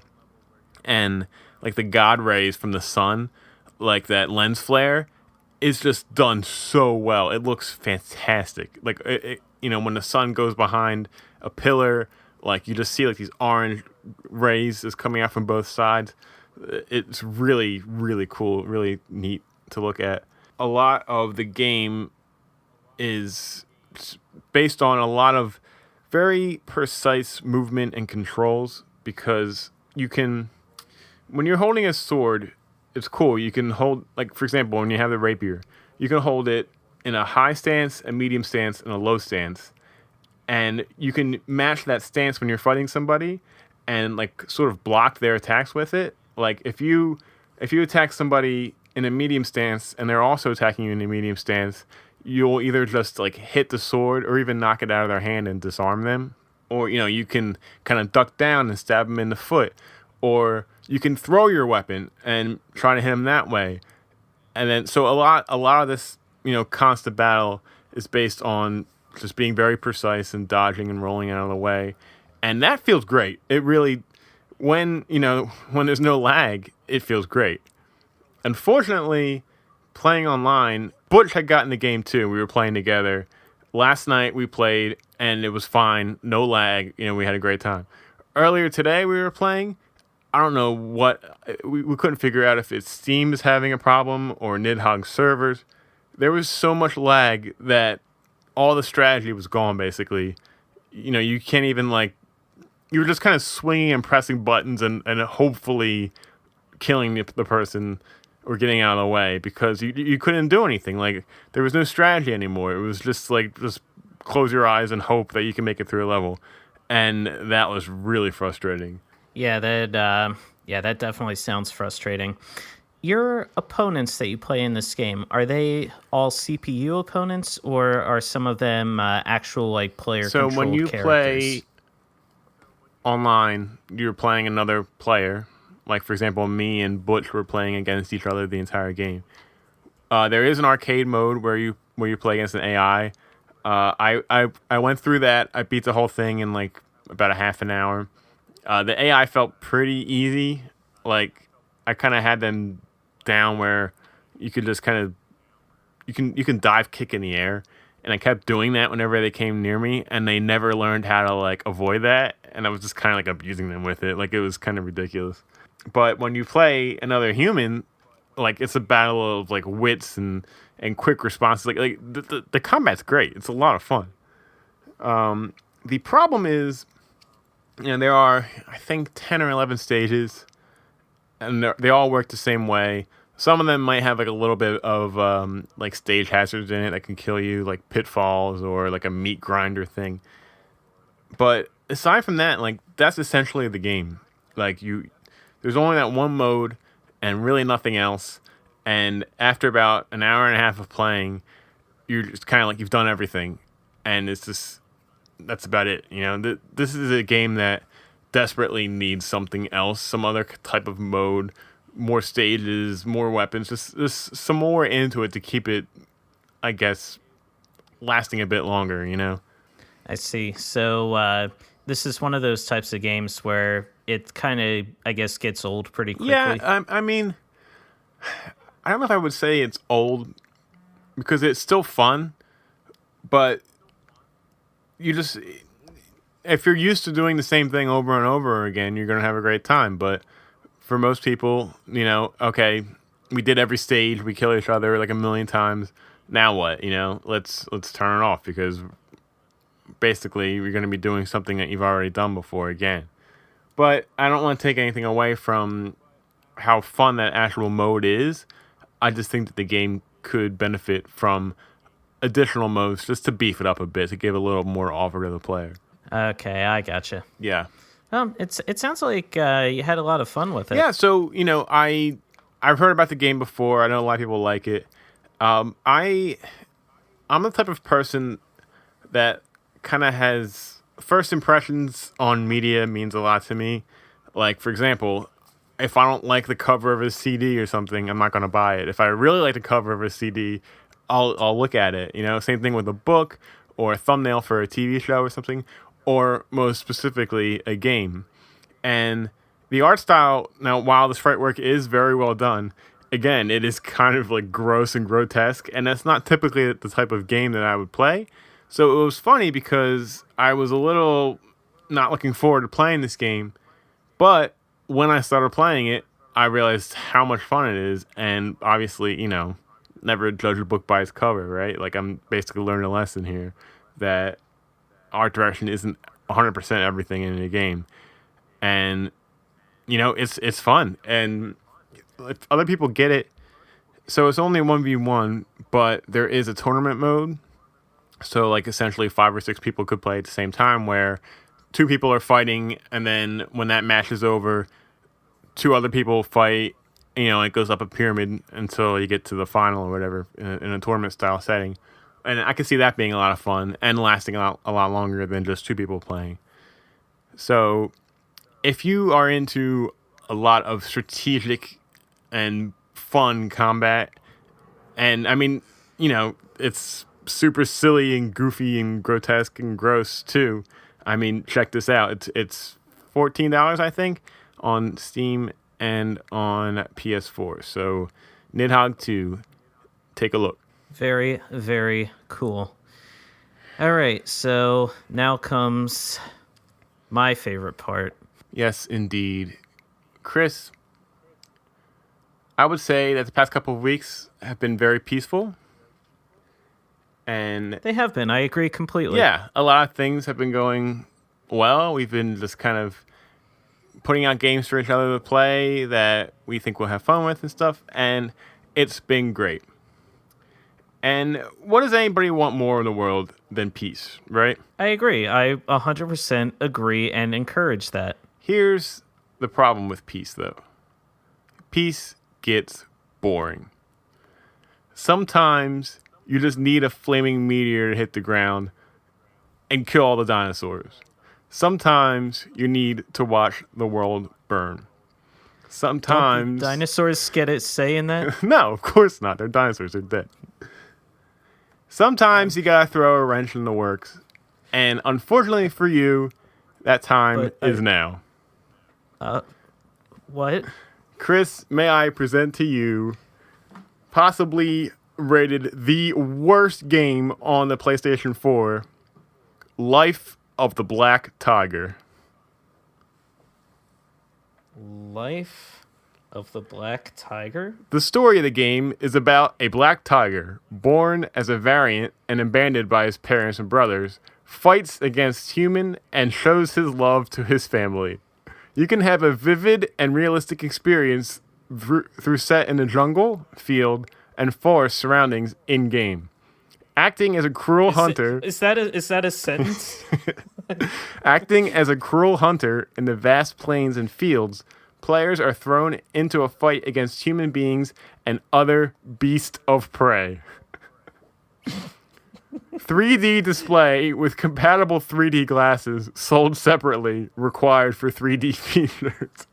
and the god rays from the sun, that lens flare, is just done so well. It looks fantastic. When the sun goes behind a pillar, you just see these orange rays is coming out from both sides. It's really, really cool, really neat to look at. A lot of the game is based on a lot of very precise movement and controls, because you can, when you're holding a sword, it's cool. You can hold, for example, when you have the rapier, you can hold it in a high stance, a medium stance, and a low stance. And you can match that stance when you're fighting somebody and sort of block their attacks with it. If you attack somebody in a medium stance and they're also attacking you in a medium stance, you'll either just hit the sword or even knock it out of their hand and disarm them. Or, you can kind of duck down and stab them in the foot. Or you can throw your weapon and try to hit them that way. And then, so a lot of this, constant battle is based on just being very precise and dodging and rolling out of the way. And that feels great. It really, when there's no lag, it feels great. Unfortunately, playing online, Butch had gotten the game too. We were playing together. Last night we played and it was fine. No lag. We had a great time. Earlier today we were playing. I don't know what, we couldn't figure out if it's Steam is having a problem or Nidhogg servers. There was so much lag that all the strategy was gone, basically. You can't even, you were just kind of swinging and pressing buttons and hopefully killing the person or getting out of the way, because you couldn't do anything. There was no strategy anymore. It was just, just close your eyes and hope that you can make it through a level. And that was really frustrating. Yeah, that definitely sounds frustrating. Your opponents that you play in this game, are they all CPU opponents, or are some of them actual player-controlled characters? So when you play online, you're playing another player. For example, me and Butch were playing against each other the entire game. There is an arcade mode where you play against an AI. I went through that. I beat the whole thing in about a half an hour. The AI felt pretty easy. I kind of had them down where you could just you can dive kick in the air and I kept doing that whenever they came near me, and they never learned how to like avoid that, and I was just kind of like abusing them with it. Like it was kind of ridiculous. But when you play another human, like it's a battle of like wits and quick responses. Like the combat's great. It's a lot of fun. The problem is, there are, I think, 10 or 11 stages, and they all work the same way. Some of them might have like a little bit of like stage hazards in it that can kill you, like pitfalls or like a meat grinder thing. But aside from that, like that's essentially the game. Like there's only that one mode and really nothing else. And after about an hour and a half of playing, you're just kind of like you've done everything, and it's just that's about it. This is a game that desperately needs something else, some other type of mode, more stages, more weapons, just some more into it to keep it, I guess, lasting a bit longer. I see. So this is one of those types of games where it kind of, I guess, gets old pretty quickly. Yeah, I mean, I don't know if I would say it's old because it's still fun, but if you're used to doing the same thing over and over again, you're going to have a great time. But for most people, okay, we did every stage, we kill each other like a million times. Now what? Let's turn it off because basically you're going to be doing something that you've already done before again. But I don't want to take anything away from how fun that actual mode is. I just think that the game could benefit from additional modes just to beef it up a bit, to give a little more offer to the player. Okay, I gotcha. Yeah. It sounds like you had a lot of fun with it. Yeah, so, I've heard about the game before. I know a lot of people like it. I'm the type of person that kind of has first impressions on media means a lot to me. Like, for example, if I don't like the cover of a CD or something, I'm not going to buy it. If I really like the cover of a CD, I'll look at it. Same thing with a book or a thumbnail for a TV show or something, or most specifically a game. And the art style, now, while the sprite work is very well done, again, it is kind of like gross and grotesque, and that's not typically the type of game that I would play. So it was funny because I was a little not looking forward to playing this game, but when I started playing it, I realized how much fun it is, and obviously, never judge a book by its cover, right? Like, I'm basically learning a lesson here that art direction isn't 100% everything in a game. And, it's fun. And if other people get it, so it's only 1v1, but there is a tournament mode. So, like, essentially 5 or 6 people could play at the same time, where 2 people are fighting, and then when that match is over, 2 other people fight. It goes up a pyramid until you get to the final or whatever in a tournament style setting. And I can see that being a lot of fun and lasting a lot longer than just 2 people playing. So if you are into a lot of strategic and fun combat, and I mean, it's super silly and goofy and grotesque and gross too. I mean, check this out. It's $14, I think, on Steam and on PS4. So Nidhogg II, take a look. Very, very cool. All right, so now comes my favorite part. Yes, indeed. Chris, I would say that the past couple of weeks have been very peaceful. And they have been. I agree completely. Yeah, a lot of things have been going well. We've been just kind of putting out games for each other to play that we think we'll have fun with and stuff, and it's been great. And what does anybody want more in the world than peace, right? I agree. I 100% agree and encourage that. Here's the problem with peace, though. Peace gets boring. Sometimes you just need a flaming meteor to hit the ground and kill all the dinosaurs. Sometimes you need to watch the world burn. Sometimes... Don't the dinosaurs get a say in that? No, of course not. They're dinosaurs. They're dead. Sometimes you gotta throw a wrench in the works. And unfortunately for you, that time is now. What? Chris, may I present to you possibly rated the worst game on the PlayStation 4, Life of the Black Tiger. Life of the Black Tiger? The story of the game is about a black tiger, born as a variant and abandoned by his parents and brothers, fights against human and shows his love to his family. You can have a vivid and realistic experience through set in the jungle, field, and forest surroundings in-game. Acting as a cruel hunter... Is that a sentence? Acting as a cruel hunter in the vast plains and fields, players are thrown into a fight against human beings and other beasts of prey. 3D display with compatible 3D glasses sold separately, required for 3D features.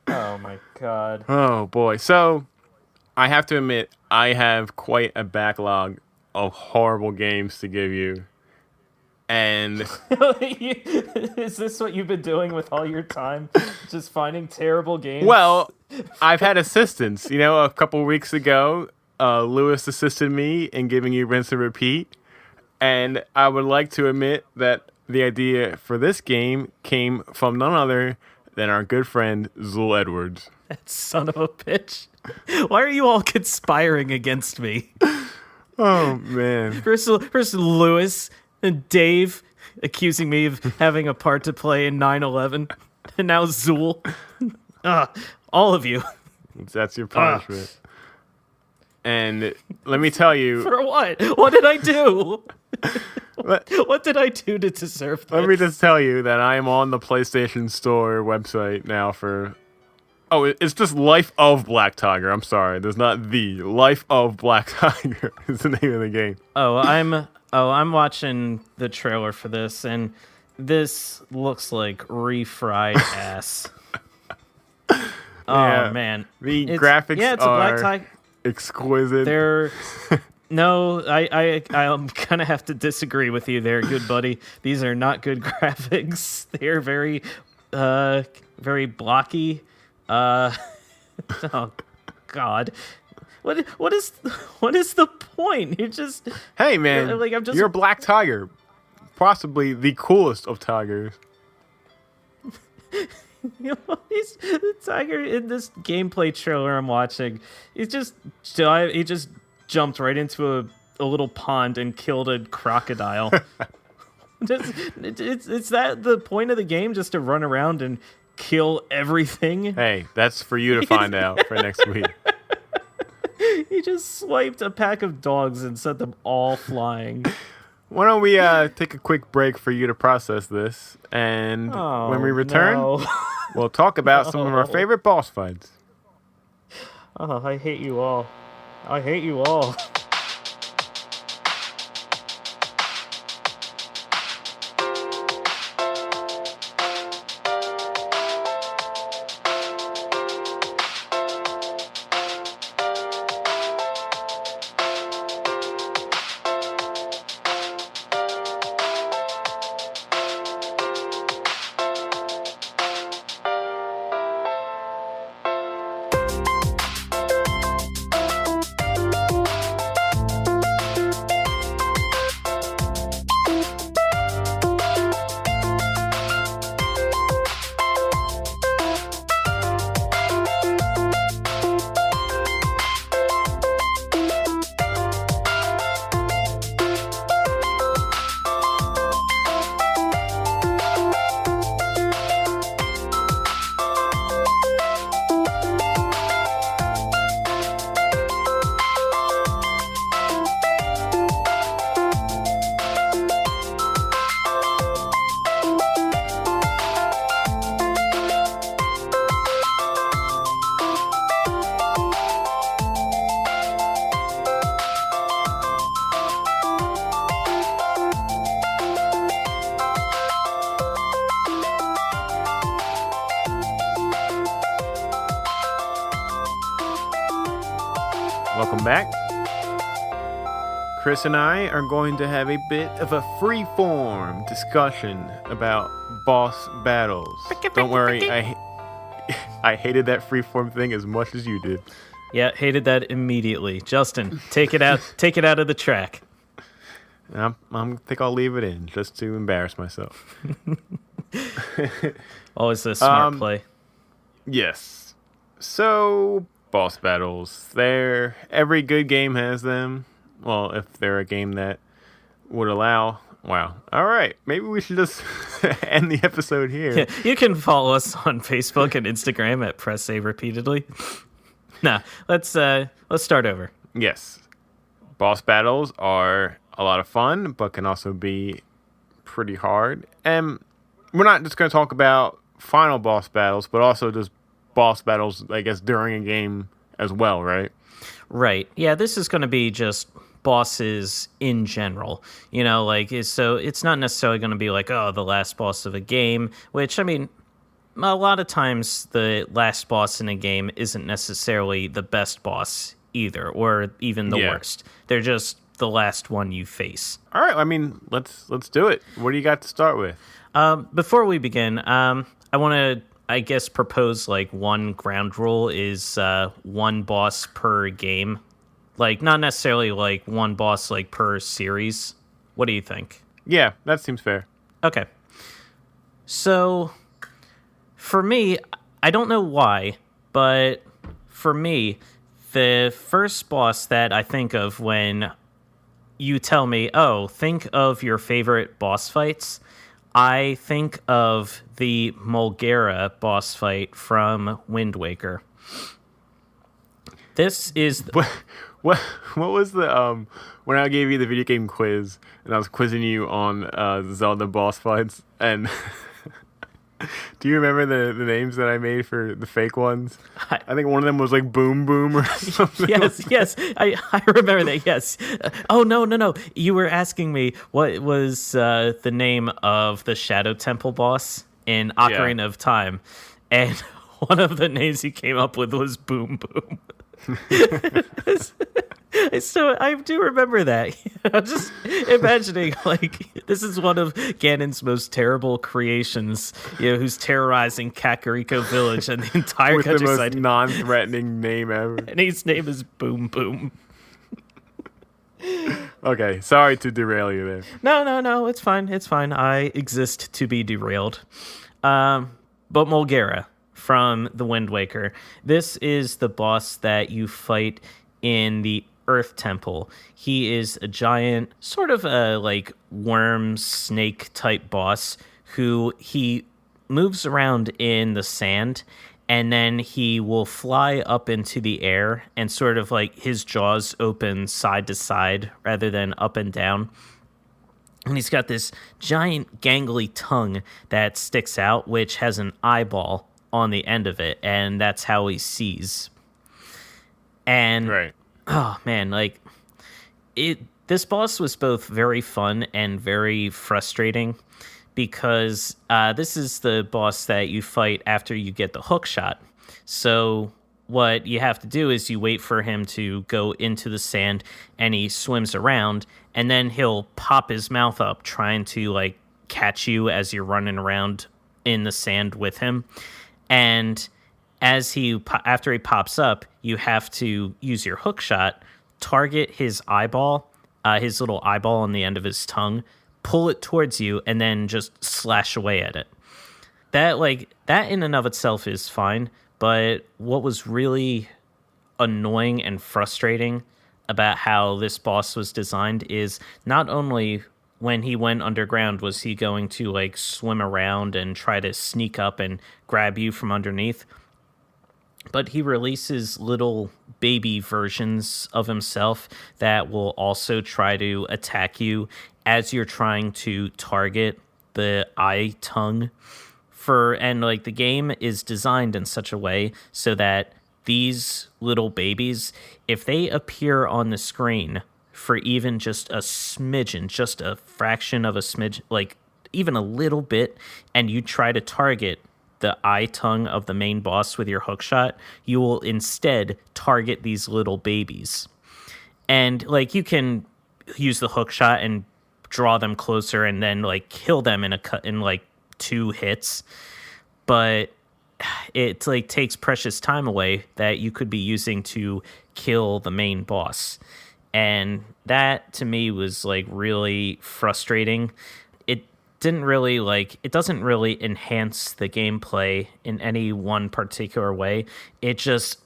Oh my god. Oh boy. So, I have to admit, I have quite a backlog of horrible games to give you. And is this what you've been doing with all your time? Just finding terrible games? Well, I've had assistance. You know, a couple weeks ago, Lewis assisted me in giving you rinse and repeat. And I would like to admit that the idea for this game came from none other than our good friend Zool Edwards. That son of a bitch. Why are you all conspiring against me? Oh, man. First Lewis and Dave accusing me of having a part to play in 9/11. And now Zool. All of you. That's your punishment. And let me tell you... For what? What did I do? What did I do to deserve this? Let me just tell you that I am on the PlayStation Store website now for... Oh, it's just Life of Black Tiger. I'm sorry. There's not the Life of Black Tiger is the name of the game. I'm watching the trailer for this, and this looks like refried ass. Yeah, man. The graphics it's a Black Tiger. Exquisite. No, I'm gonna have to disagree with you there, good buddy. These are not good graphics. They are very, very blocky. Oh God, what is the point? You're just hey man, you're a black tiger, possibly the coolest of tigers. You know, the tiger in this gameplay trailer I'm watching, he just jumped right into a little pond and killed a crocodile. It's that the point of the game, just to run around and kill everything? Hey, that's for you to find out for next week. He just swiped a pack of dogs and sent them all flying. Why don't we take a quick break for you to process this, and when we return, we'll talk about some of our favorite boss fights. Oh, I hate you all. I hate you all. Welcome back. Chris and I are going to have a bit of a free-form discussion about boss battles. Don't worry, I hated that free-form thing as much as you did. Yeah, hated that immediately. Justin, take it out. Take it out of the track. I think I'll leave it in just to embarrass myself. Always a smart play. Yes. So, boss battles. Every good game has them. Well, if they're a game that would allow. Wow. All right. Maybe we should just end the episode here. Yeah, you can follow us on Facebook and Instagram at Press Save Repeatedly. Nah, let's start over. Yes. Boss battles are a lot of fun, but can also be pretty hard. And we're not just going to talk about final boss battles, but also just boss battles, I guess, during a game as well, right? Right. Yeah, this is going to be just bosses in general. So it's not necessarily going to be like, oh, the last boss of a game, which, I mean, a lot of times the last boss in a game isn't necessarily the best boss either, or even the worst. They're just the last one you face. All right, I mean, let's do it. What do you got to start with? Before we begin, I want to, I guess, propose like one ground rule is one boss per game. Like, not necessarily like one boss like per series. What do you think? Yeah, that seems fair. Okay. So, for me, I don't know why, but for me, the first boss that I think of when you tell me, oh, think of your favorite boss fights, I think of the Mulgera boss fight from Wind Waker. This is... What was the when I gave you the video game quiz and I was quizzing you on Zelda boss fights, and do you remember the names that I made for the fake ones? I think one of them was like Boom Boom or something. Yes, I remember that. Yes. Oh no! You were asking me what was the name of the Shadow Temple boss in Ocarina of Time, and one of the names you came up with was Boom Boom. So I do remember that. I'm just imagining like this is one of Ganon's most terrible creations, who's terrorizing Kakariko Village and the entire with countryside. The most non-threatening name ever. And his name is Boom Boom. Okay, sorry to derail you there. No, it's fine. It's fine. I exist to be derailed. But Mulgera from the Wind Waker. This is the boss that you fight in the Earth Temple. He is a giant, sort of a like worm snake type boss who he moves around in the sand, and then he will fly up into the air and sort of like his jaws open side to side rather than up and down. And he's got this giant gangly tongue that sticks out, which has an eyeball on the end of it, and that's how he sees. And right. Oh man, like this boss was both very fun and very frustrating because this is the boss that you fight after you get the hook shot. So what you have to do is you wait for him to go into the sand and he swims around, and then he'll pop his mouth up trying to like catch you as you're running around in the sand with him. And after he pops up, you have to use your hook shot, target his eyeball, his little eyeball on the end of his tongue, pull it towards you, and then just slash away at it. That in and of itself is fine, but what was really annoying and frustrating about how this boss was designed is not only when he went underground was he going to like swim around and try to sneak up and grab you from underneath, but he releases little baby versions of himself that will also try to attack you as you're trying to target the eye tongue. And like the game is designed in such a way so that these little babies, if they appear on the screen for even just a smidgen, just a fraction of a smidge, like even a little bit, and you try to target the eye tongue of the main boss with your hookshot, you will instead target these little babies. And like you can use the hookshot and draw them closer and then like kill them in like 2 hits. But it like takes precious time away that you could be using to kill the main boss. And that to me was like really frustrating. It doesn't really enhance the gameplay in any one particular way. It just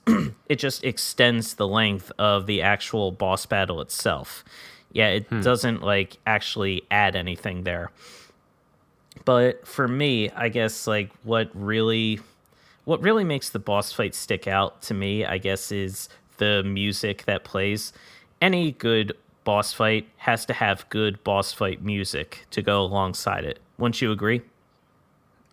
it just extends the length of the actual boss battle itself. Yeah, it doesn't like actually add anything there. But for me, I guess like what really makes the boss fight stick out to me, I guess, is the music that plays. Any good boss fight has to have good boss fight music to go alongside it. Wouldn't you agree?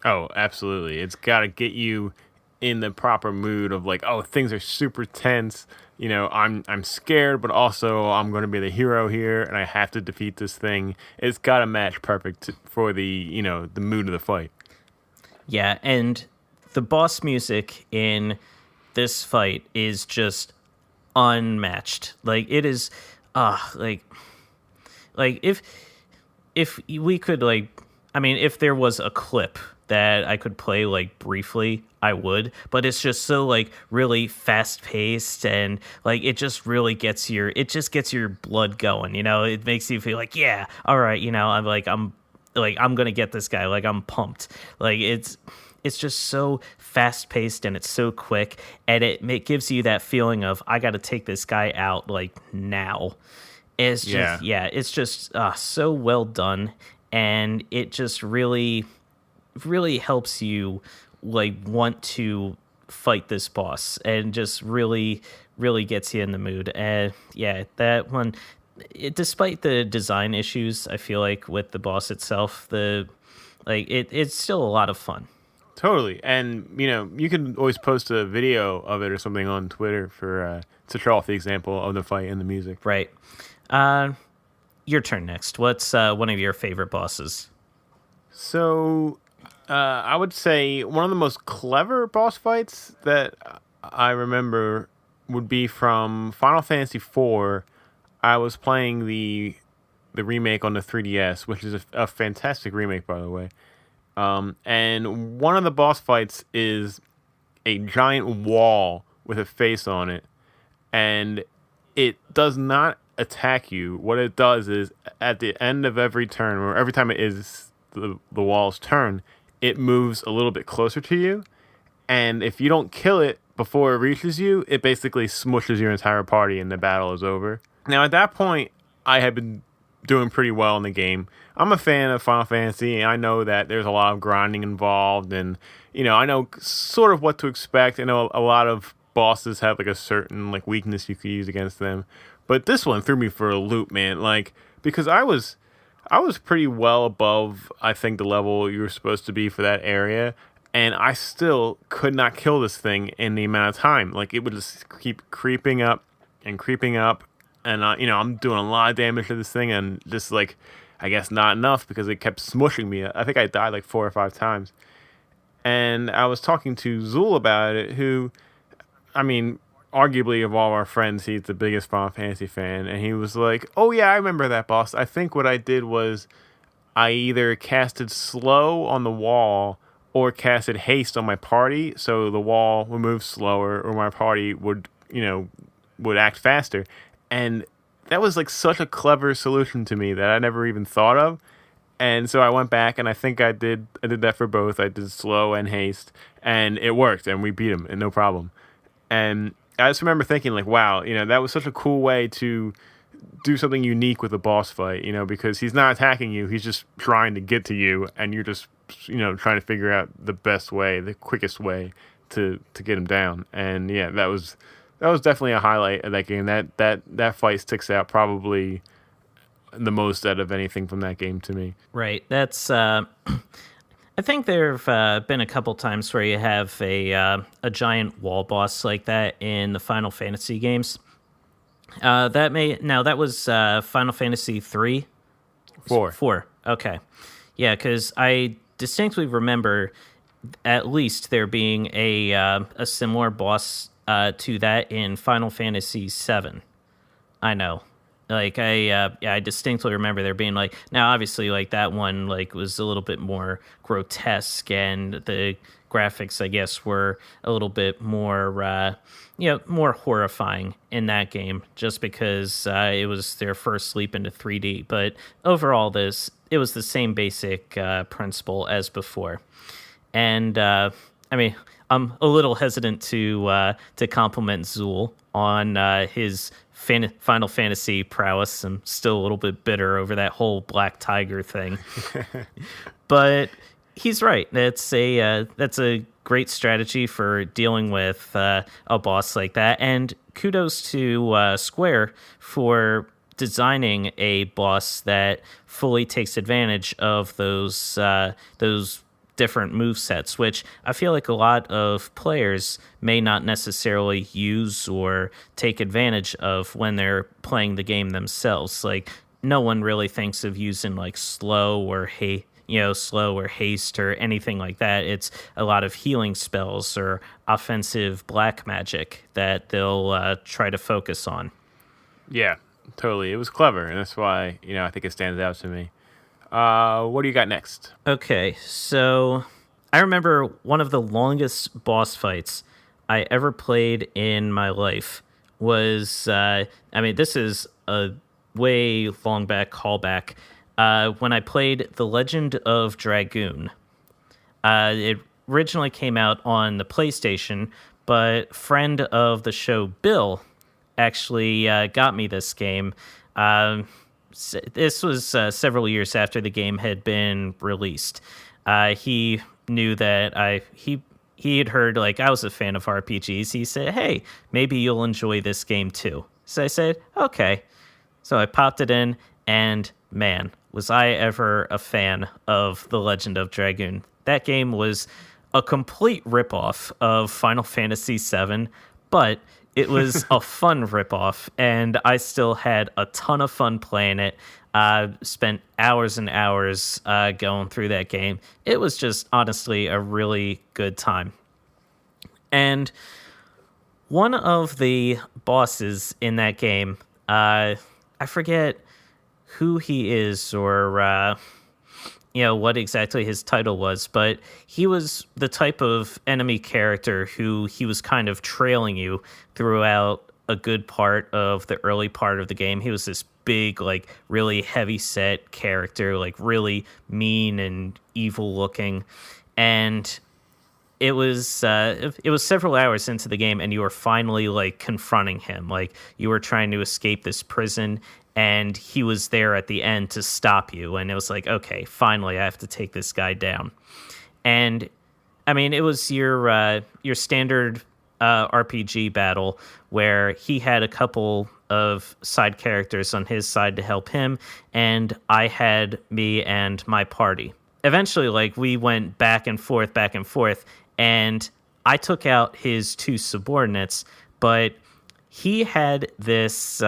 Oh, absolutely. It's got to get you in the proper mood of like, oh, things are super tense. I'm scared, but also I'm going to be the hero here, and I have to defeat this thing. It's got to match perfect for the the mood of the fight. Yeah, and the boss music in this fight is just unmatched. Like it is, like if we could if there was a clip that I could play like briefly, I would, but it's just so like really fast paced and like it just gets your blood going, it makes you feel like, yeah, all right, I'm gonna get this guy, like I'm pumped. Like it's just so fast paced and it's so quick, and it gives you that feeling of I got to take this guy out like now. It's just it's just so well done, and it just really helps you like want to fight this boss, and just really gets you in the mood. And that one, despite the design issues, I feel like with the boss itself, it's still a lot of fun. Totally. And, you can always post a video of it or something on Twitter to show off the example of the fight and the music. Right. Your turn next. What's one of your favorite bosses? So, I would say one of the most clever boss fights that I remember would be from Final Fantasy IV. I was playing the remake on the 3DS, which is a fantastic remake, by the way. And one of the boss fights is a giant wall with a face on it, and it does not attack you. What it does is at the end of every turn, or every time it is the wall's turn, it moves a little bit closer to you, and if you don't kill it before it reaches you, it basically smushes your entire party and the battle is over. Now at that point, I had been doing pretty well in the game. I'm a fan of Final Fantasy, and I know that there's a lot of grinding involved, and I know sort of what to expect. I know a lot of bosses have like a certain like weakness you could use against them, but this one threw me for a loop, man. Like, because I was pretty well above, I think, the level you were supposed to be for that area, and I still could not kill this thing in the amount of time. Like, it would just keep creeping up and creeping up, and I'm doing a lot of damage to this thing, and just like, I guess not enough because it kept smushing me. I think I died like 4 or 5 times. And I was talking to Zool about it, who, arguably of all our friends, he's the biggest Final Fantasy fan. And he was like, oh yeah, I remember that boss. I think what I did was I either casted slow on the wall or casted haste on my party, so the wall would move slower, or my party would act faster. And that was like such a clever solution to me that I never even thought of. And so I went back, and I think I did that for both. I did slow and haste, and it worked, and we beat him, and no problem. And I just remember thinking, like, wow, that was such a cool way to do something unique with a boss fight, because he's not attacking you, he's just trying to get to you, and you're just, trying to figure out the best way, the quickest way to get him down. And yeah, that was definitely a highlight of that game. That fight sticks out probably the most out of anything from that game to me. Right. That's I think there've been a couple times where you have a giant wall boss like that in the Final Fantasy games. That was Final Fantasy 3? 4. 4. Okay. Yeah, because I distinctly remember at least there being a similar boss to that in Final Fantasy 7. I know. Like I distinctly remember there being like, now obviously like that one like was a little bit more grotesque, and the graphics, I guess, were a little bit more, more horrifying in that game, just because it was their first leap into 3D. But overall, it was the same basic principle as before. And I'm a little hesitant to compliment Zool on his Final Fantasy prowess. I'm still a little bit bitter over that whole Black Tiger thing, but he's right. That's a great strategy for dealing with a boss like that. And kudos to Square for designing a boss that fully takes advantage of those different move sets, which I feel like a lot of players may not necessarily use or take advantage of when they're playing the game themselves. Like, no one really thinks of using like slow or haste or anything like that. It's a lot of healing spells or offensive black magic that they'll try to focus on. Yeah, totally. It was clever, and that's why, I think it stands out to me. What do you got next? Okay, so I remember one of the longest boss fights I ever played in my life was, this is a way long back callback, when I played The Legend of Dragoon. It originally came out on the PlayStation, but friend of the show, Bill, actually got me this game. This was several years after the game had been released. He knew that he had heard like I was a fan of RPGs. He said, "Hey, maybe you'll enjoy this game too." So I said, "Okay." So I popped it in, and man, was I ever a fan of The Legend of Dragoon. That game was a complete ripoff of Final Fantasy VII, but it was a fun ripoff, and I still had a ton of fun playing it. Spent hours and hours going through that game. It was just honestly a really good time. And one of the bosses in that game, I forget who he is or what exactly his title was, but he was the type of enemy character who he was kind of trailing you throughout a good part of the early part of the game. He was this big, like really heavy set character, like really mean and evil looking. And it was several hours into the game, and you were finally like confronting him. Like you were trying to escape this prison, and he was there at the end to stop you. And it was like, okay, finally, I have to take this guy down. And it was your standard RPG battle where he had a couple of side characters on his side to help him, and I had me and my party. Eventually, like we went back and forth, and I took out his two subordinates, but he had this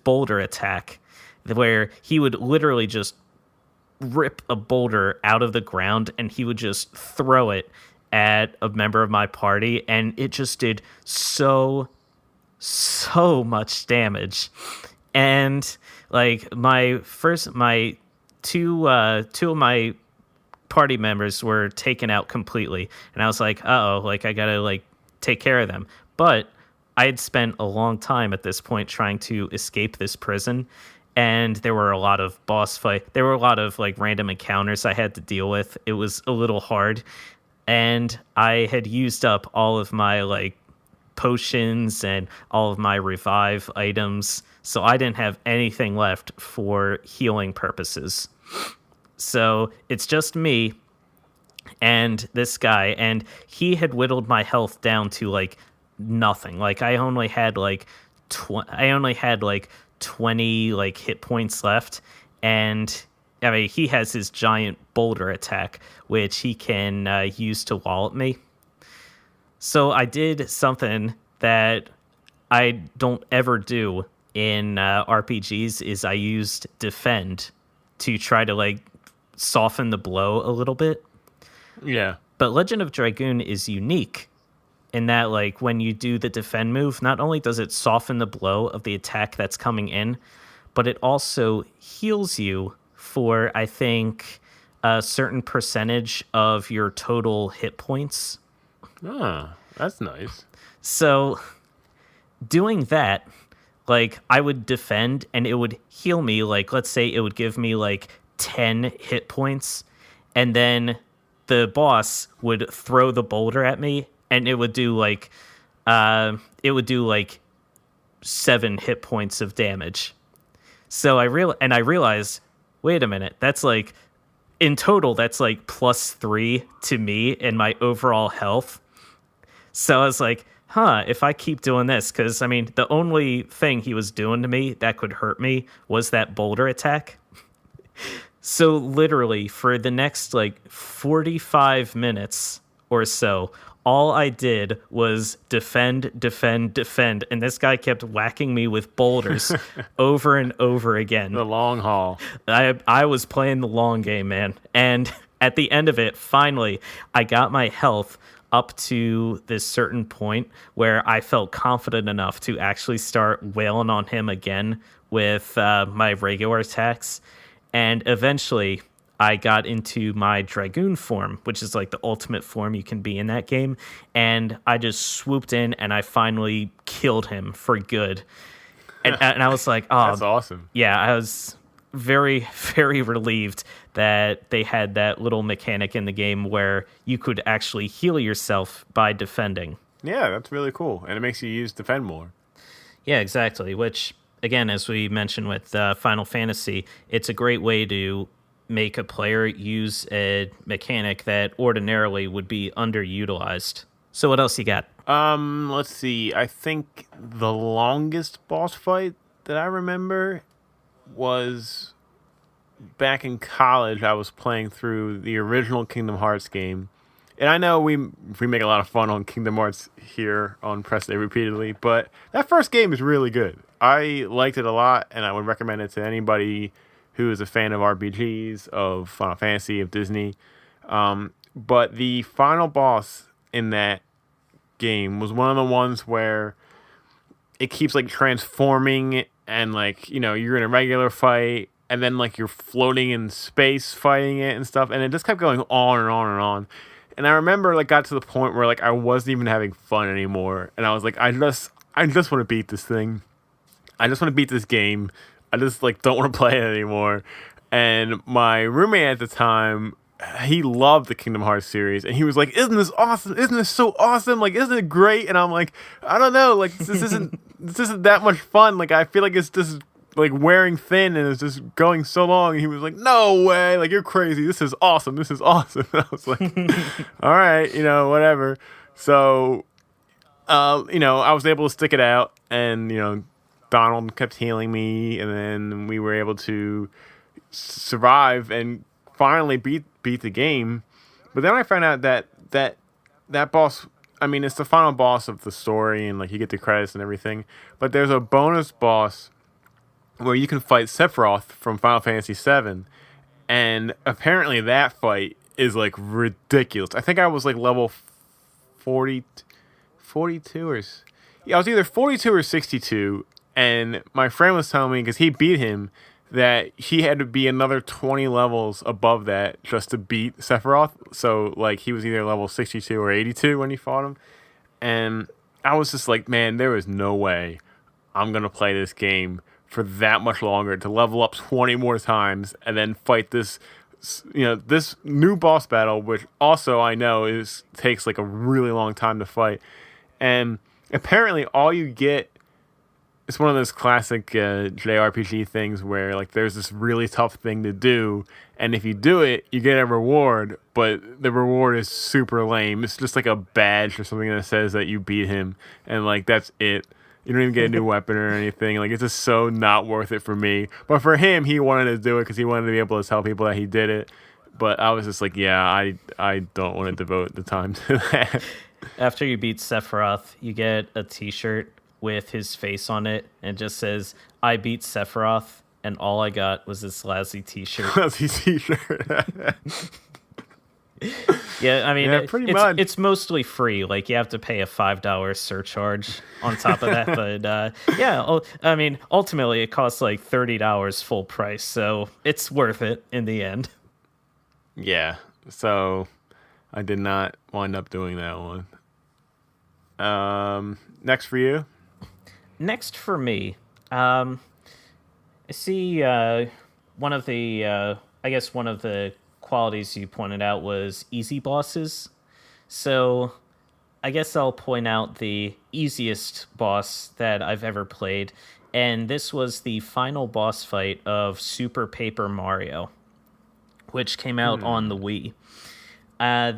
boulder attack where he would literally just rip a boulder out of the ground, and he would just throw it at a member of my party, and it just did so much damage. And like my two of my party members were taken out completely, and I was like, uh-oh, like I gotta like take care of them. But I had spent a long time at this point trying to escape this prison, and there were a lot of boss fight. There were a lot of like random encounters I had to deal with. It was a little hard, and I had used up all of my like potions and all of my revive items, so I didn't have anything left for healing purposes. So it's just me and this guy, and he had whittled my health down to like nothing. Like I only had like 20 like hit points left, and he has his giant boulder attack which he can use to wall at me. So I did something that I don't ever do in RPGs, is I used defend to try to like soften the blow a little bit. Yeah. But Legend of Dragoon is unique in that, like, when you do the defend move, not only does it soften the blow of the attack that's coming in, but it also heals you for, I think, a certain percentage of your total hit points. Ah, that's nice. So doing that, like, I would defend and it would heal me. Like, let's say it would give me like 10 hit points, and then the boss would throw the boulder at me and it would do like 7 hit points of damage. So I realized, wait a minute, that's like, in total, that's like +3 to me in my overall health. So I was like, if I keep doing this, because I mean, the only thing he was doing to me that could hurt me was that boulder attack. So literally for the next like 45 minutes or so, all I did was defend, and this guy kept whacking me with boulders over and over again. The long haul. I was playing the long game, man. And at the end of it, finally, I got my health up to this certain point where I felt confident enough to actually start wailing on him again with my regular attacks. And eventually I got into my Dragoon form, which is like the ultimate form you can be in that game. And I just swooped in and I finally killed him for good. And I was like, oh, that's awesome. Yeah, I was very, very relieved that they had that little mechanic in the game where you could actually heal yourself by defending. Yeah, that's really cool. And it makes you use defend more. Yeah, exactly. Which, again, as we mentioned with Final Fantasy, it's a great way to make a player use a mechanic that ordinarily would be underutilized. So what else you got? Let's see. I think the longest boss fight that I remember was back in college. I was playing through the original Kingdom Hearts game. And I know we make a lot of fun on Kingdom Hearts here on Press Day repeatedly, but that first game is really good. I liked it a lot, and I would recommend it to anybody who is a fan of RPGs, of Final Fantasy, of Disney. But the final boss in that game was one of the ones where it keeps like transforming, and like, you know, you're in a regular fight and then like you're floating in space fighting it and stuff, and it just kept going on and on and on. And I remember like got to the point where like I wasn't even having fun anymore, and I was like, I just want to beat this thing. I just want to beat this game. I just like don't want to play it anymore. And my roommate at the time, he loved the Kingdom Hearts series, and he was like, "Isn't this awesome? Isn't this so awesome? Like, isn't it great?" And I'm like, "I don't know. Like, this isn't that much fun. Like, I feel like it's just like wearing thin, and it's just going so long." And he was like, "No way! Like, you're crazy. This is awesome. This is awesome." And I was like, "All right, you know, whatever." So, you know, I was able to stick it out, and you know, Donald kept healing me, and then we were able to survive and finally beat the game. But then I found out that boss, I mean, it's the final boss of the story, and like you get the credits and everything, but there's a bonus boss where you can fight Sephiroth from Final Fantasy VII, and apparently that fight is like ridiculous. I think I was like level 42 or I was either 42 or 62, and my friend was telling me, because he beat him, that he had to be another 20 levels above that just to beat Sephiroth. So, like, he was either level 62 or 82 when he fought him. And I was just like, man, there is no way I'm going to play this game for that much longer, to level up 20 more times and then fight this, you know, this new boss battle, which also I know takes like a really long time to fight. And apparently all you get, it's one of those classic JRPG things where like there's this really tough thing to do, and if you do it, you get a reward, but the reward is super lame. It's just like a badge or something that says that you beat him, and like that's it. You don't even get a new weapon or anything. Like, it's just so not worth it for me. But for him, he wanted to do it because he wanted to be able to tell people that he did it. But I was just like, yeah, I don't want to devote the time to that. After you beat Sephiroth, you get a t-shirt with his face on it, and it just says, "I beat Sephiroth," and all I got was this Lousy t-shirt. Lousy t-shirt. Yeah, I mean, yeah, pretty much. It's mostly free. Like, you have to pay a $5 surcharge on top of that. But yeah, I mean, ultimately it costs like $30 full price, so it's worth it in the end. Yeah, so I did not wind up doing that one. Next for you? Next for me, I see one of the, I guess one of the qualities you pointed out was easy bosses. So I guess I'll point out the easiest boss that I've ever played, and this was the final boss fight of Super Paper Mario, which came out on the Wii.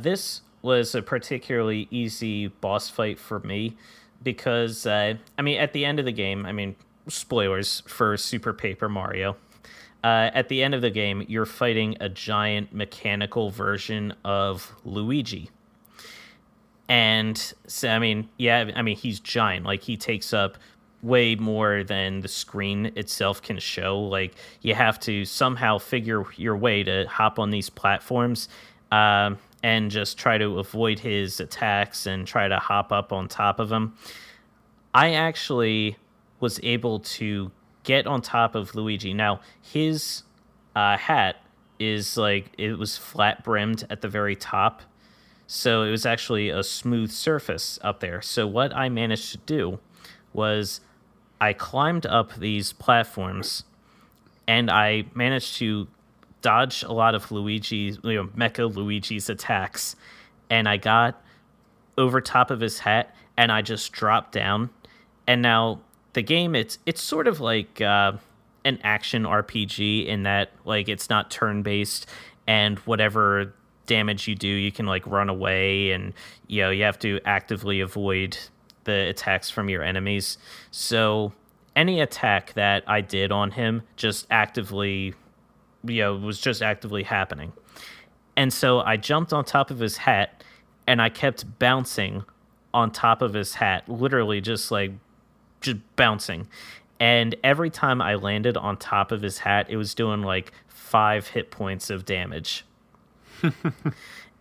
This was a particularly easy boss fight for me because, at the end of the game, spoilers for Super Paper Mario. At the end of the game, you're fighting a giant mechanical version of Luigi. And so, he's giant. Like, he takes up way more than the screen itself can show. Like, you have to somehow figure your way to hop on these platforms and just try to avoid his attacks and try to hop up on top of him. I actually was able to get on top of Luigi. Now, his hat is like, it was flat brimmed at the very top. So it was actually a smooth surface up there. So what I managed to do was I climbed up these platforms and I managed to dodge a lot of Mecha Luigi's attacks. And I got over top of his hat and I just dropped down. And now the game, it's sort of like an action RPG in that, like, it's not turn-based, and whatever damage you do, you can, like, run away, and you have to actively avoid the attacks from your enemies. So any attack that I did on him just actively was just actively happening. And so I jumped on top of his hat and I kept bouncing on top of his hat, literally just bouncing. And every time I landed on top of his hat, it was doing like 5 hit points of damage.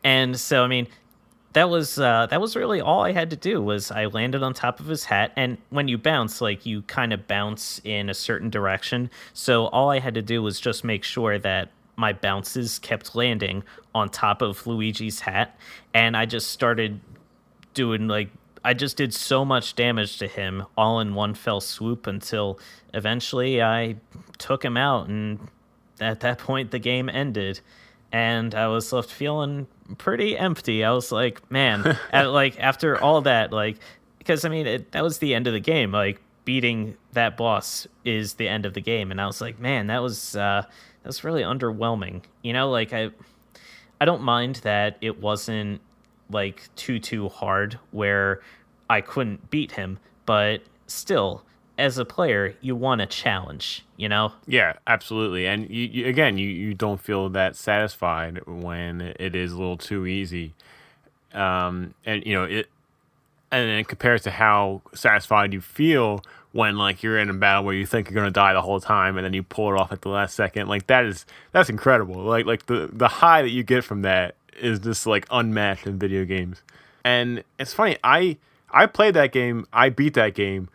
And so, that was really all I had to do. Was I landed on top of his hat, and when you bounce, like, you kind of bounce in a certain direction. So all I had to do was just make sure that my bounces kept landing on top of Luigi's hat, and I just started doing, like, I just did so much damage to him all in one fell swoop until eventually I took him out, and at that point the game ended. And I was left feeling pretty empty. I was like, man, after all that, like, because that was the end of the game. Like, beating that boss is the end of the game, and I was like, man, that was really underwhelming. Like, I don't mind that it wasn't like too hard where I couldn't beat him, but still, as a player, you want a challenge, Yeah, absolutely. And you don't feel that satisfied when it is a little too easy. And it compares to how satisfied you feel when, like, you're in a battle where you think you're going to die the whole time and then you pull it off at the last second. Like, that's incredible. Like the high that you get from that is just, like, unmatched in video games. And it's funny, I played that game, I beat that game.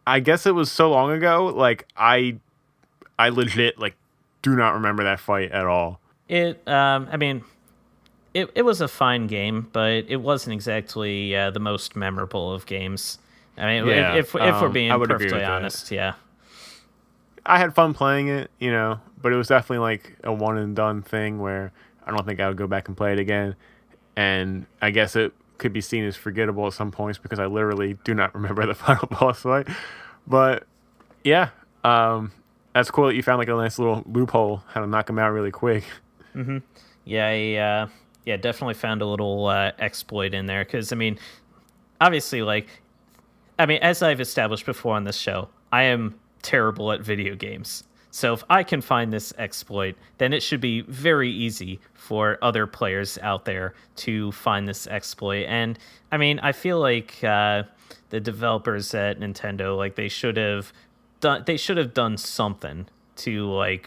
I guess it was so long ago, like, I legit, like, do not remember that fight at all. It was a fine game, but it wasn't exactly the most memorable of games. If we're being perfectly honest, yeah. I had fun playing it, but it was definitely like a one and done thing where I don't think I would go back and play it again. And I guess it could be seen as forgettable at some points because I literally do not remember the final boss fight. But yeah, that's cool that you found like a nice little loophole how to knock him out really quick. Mm-hmm. Yeah, definitely found a little exploit in there because obviously, as I've established before on this show, I am terrible at video games. So if I can find this exploit, then it should be very easy for other players out there to find this exploit. And I feel like the developers at Nintendo, like, they should have done something to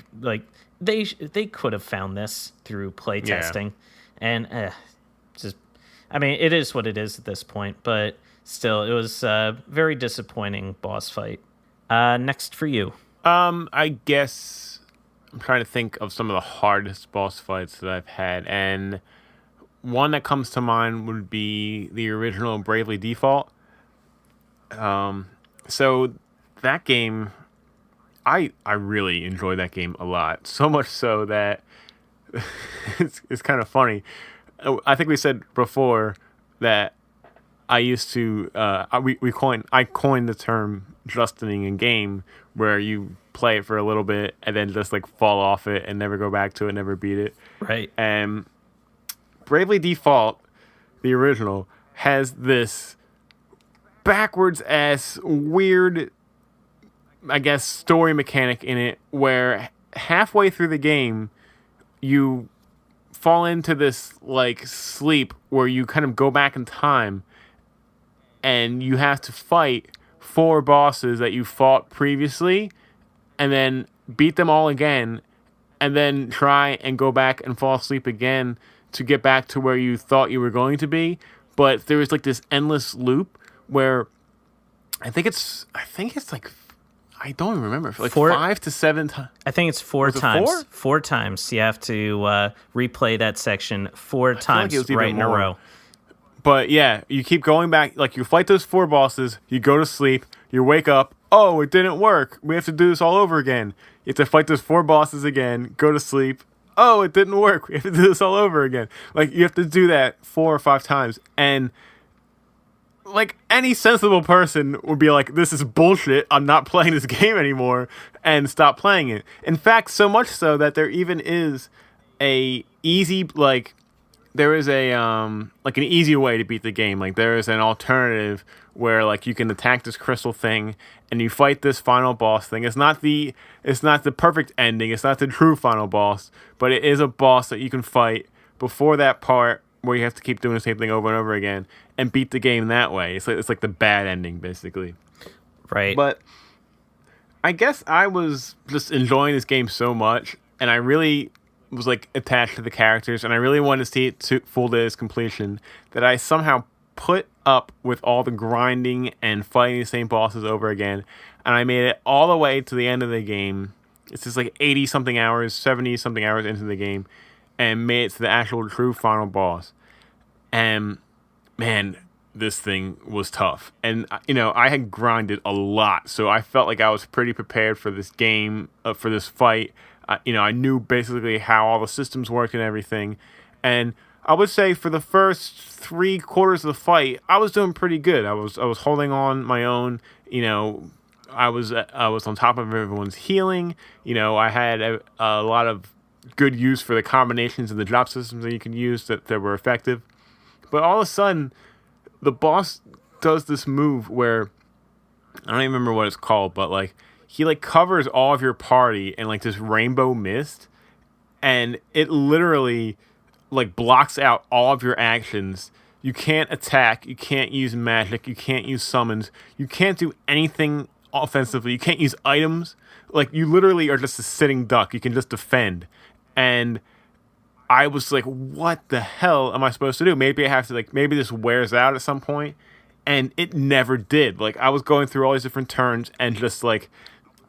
they could have found this through playtesting. And it is what it is at this point, but still, it was a very disappointing boss fight. Next for you. I guess I'm trying to think of some of the hardest boss fights that I've had, and one that comes to mind would be the original Bravely Default. So that game, I really enjoyed that game a lot. So much so that it's kind of funny. I think we said before that I used to I coined the term Justining a game, where you play it for a little bit and then just like fall off it and never go back to it, never beat it. Right. And Bravely Default, the original, has this backwards ass weird, I guess, story mechanic in it where halfway through the game you fall into this like sleep where you kind of go back in time and you have to fight 4 bosses that you fought previously and then beat them all again and then try and go back and fall asleep again to get back to where you thought you were going to be. But there was like this endless loop where I think it's like, I don't even remember, like 5 to 7 times. I think it's 4 times. 4? 4 times. You have to replay that section 4 times right in a row. But yeah, you keep going back. Like, you fight those 4 bosses, you go to sleep, you wake up, oh, it didn't work. We have to do this all over again. You have to fight those 4 bosses again, go to sleep. Oh, it didn't work. We have to do this all over again. Like, you have to do that 4 or 5 times. And like, any sensible person would be like, this is bullshit, I'm not playing this game anymore, and stop playing it. In fact, so much so that there even is a easy, like, there is a like an easy way to beat the game. Like, there is an alternative where like you can attack this crystal thing and you fight this final boss thing. It's not the perfect ending, it's not the true final boss, but it is a boss that you can fight before that part where you have to keep doing the same thing over and over again and beat the game that way. It's like the bad ending, basically. Right. But I guess I was just enjoying this game so much, and I really was like attached to the characters, and I really wanted to see it to full to its completion, that I somehow put up with all the grinding and fighting the same bosses over again, and I made it all the way to the end of the game. It's just like 80-something hours, 70-something hours into the game, and made it to the actual true final boss. And man, this thing was tough. And I had grinded a lot, so I felt like I was pretty prepared for this game, for this fight. I knew basically how all the systems worked and everything. And I would say for the first 3/4 of the fight, I was doing pretty good. I was holding on my own. I was on top of everyone's healing. I had a lot of good use for the combinations and the drop systems that you can use that were effective. But all of a sudden, the boss does this move where, I don't even remember what it's called, but like, he like covers all of your party in like this rainbow mist, and it literally like blocks out all of your actions. You can't attack, you can't use magic, you can't use summons, you can't do anything offensively, you can't use items. Like, you literally are just a sitting duck. You can just defend. And I was like, what the hell am I supposed to do? Maybe I have to, like, maybe this wears out at some point. And it never did. Like, I was going through all these different turns and just, like,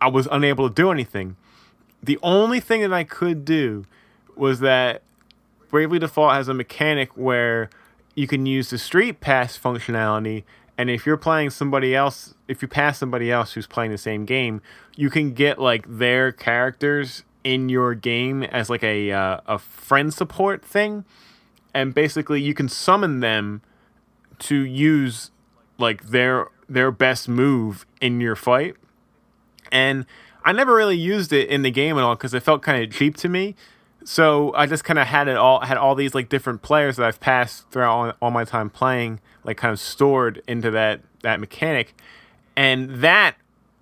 I was unable to do anything. The only thing that I could do was that Bravely Default has a mechanic where you can use the Street Pass functionality, and if you're playing somebody else, if you pass somebody else who's playing the same game, you can get, like, their characters in your game as, like, a friend support thing. And basically, you can summon them to use, like, their best move in your fight. And I never really used it in the game at all because it felt kind of cheap to me. So I just kind of had all these like different players that I've passed throughout all my time playing, like kind of stored into that mechanic, and that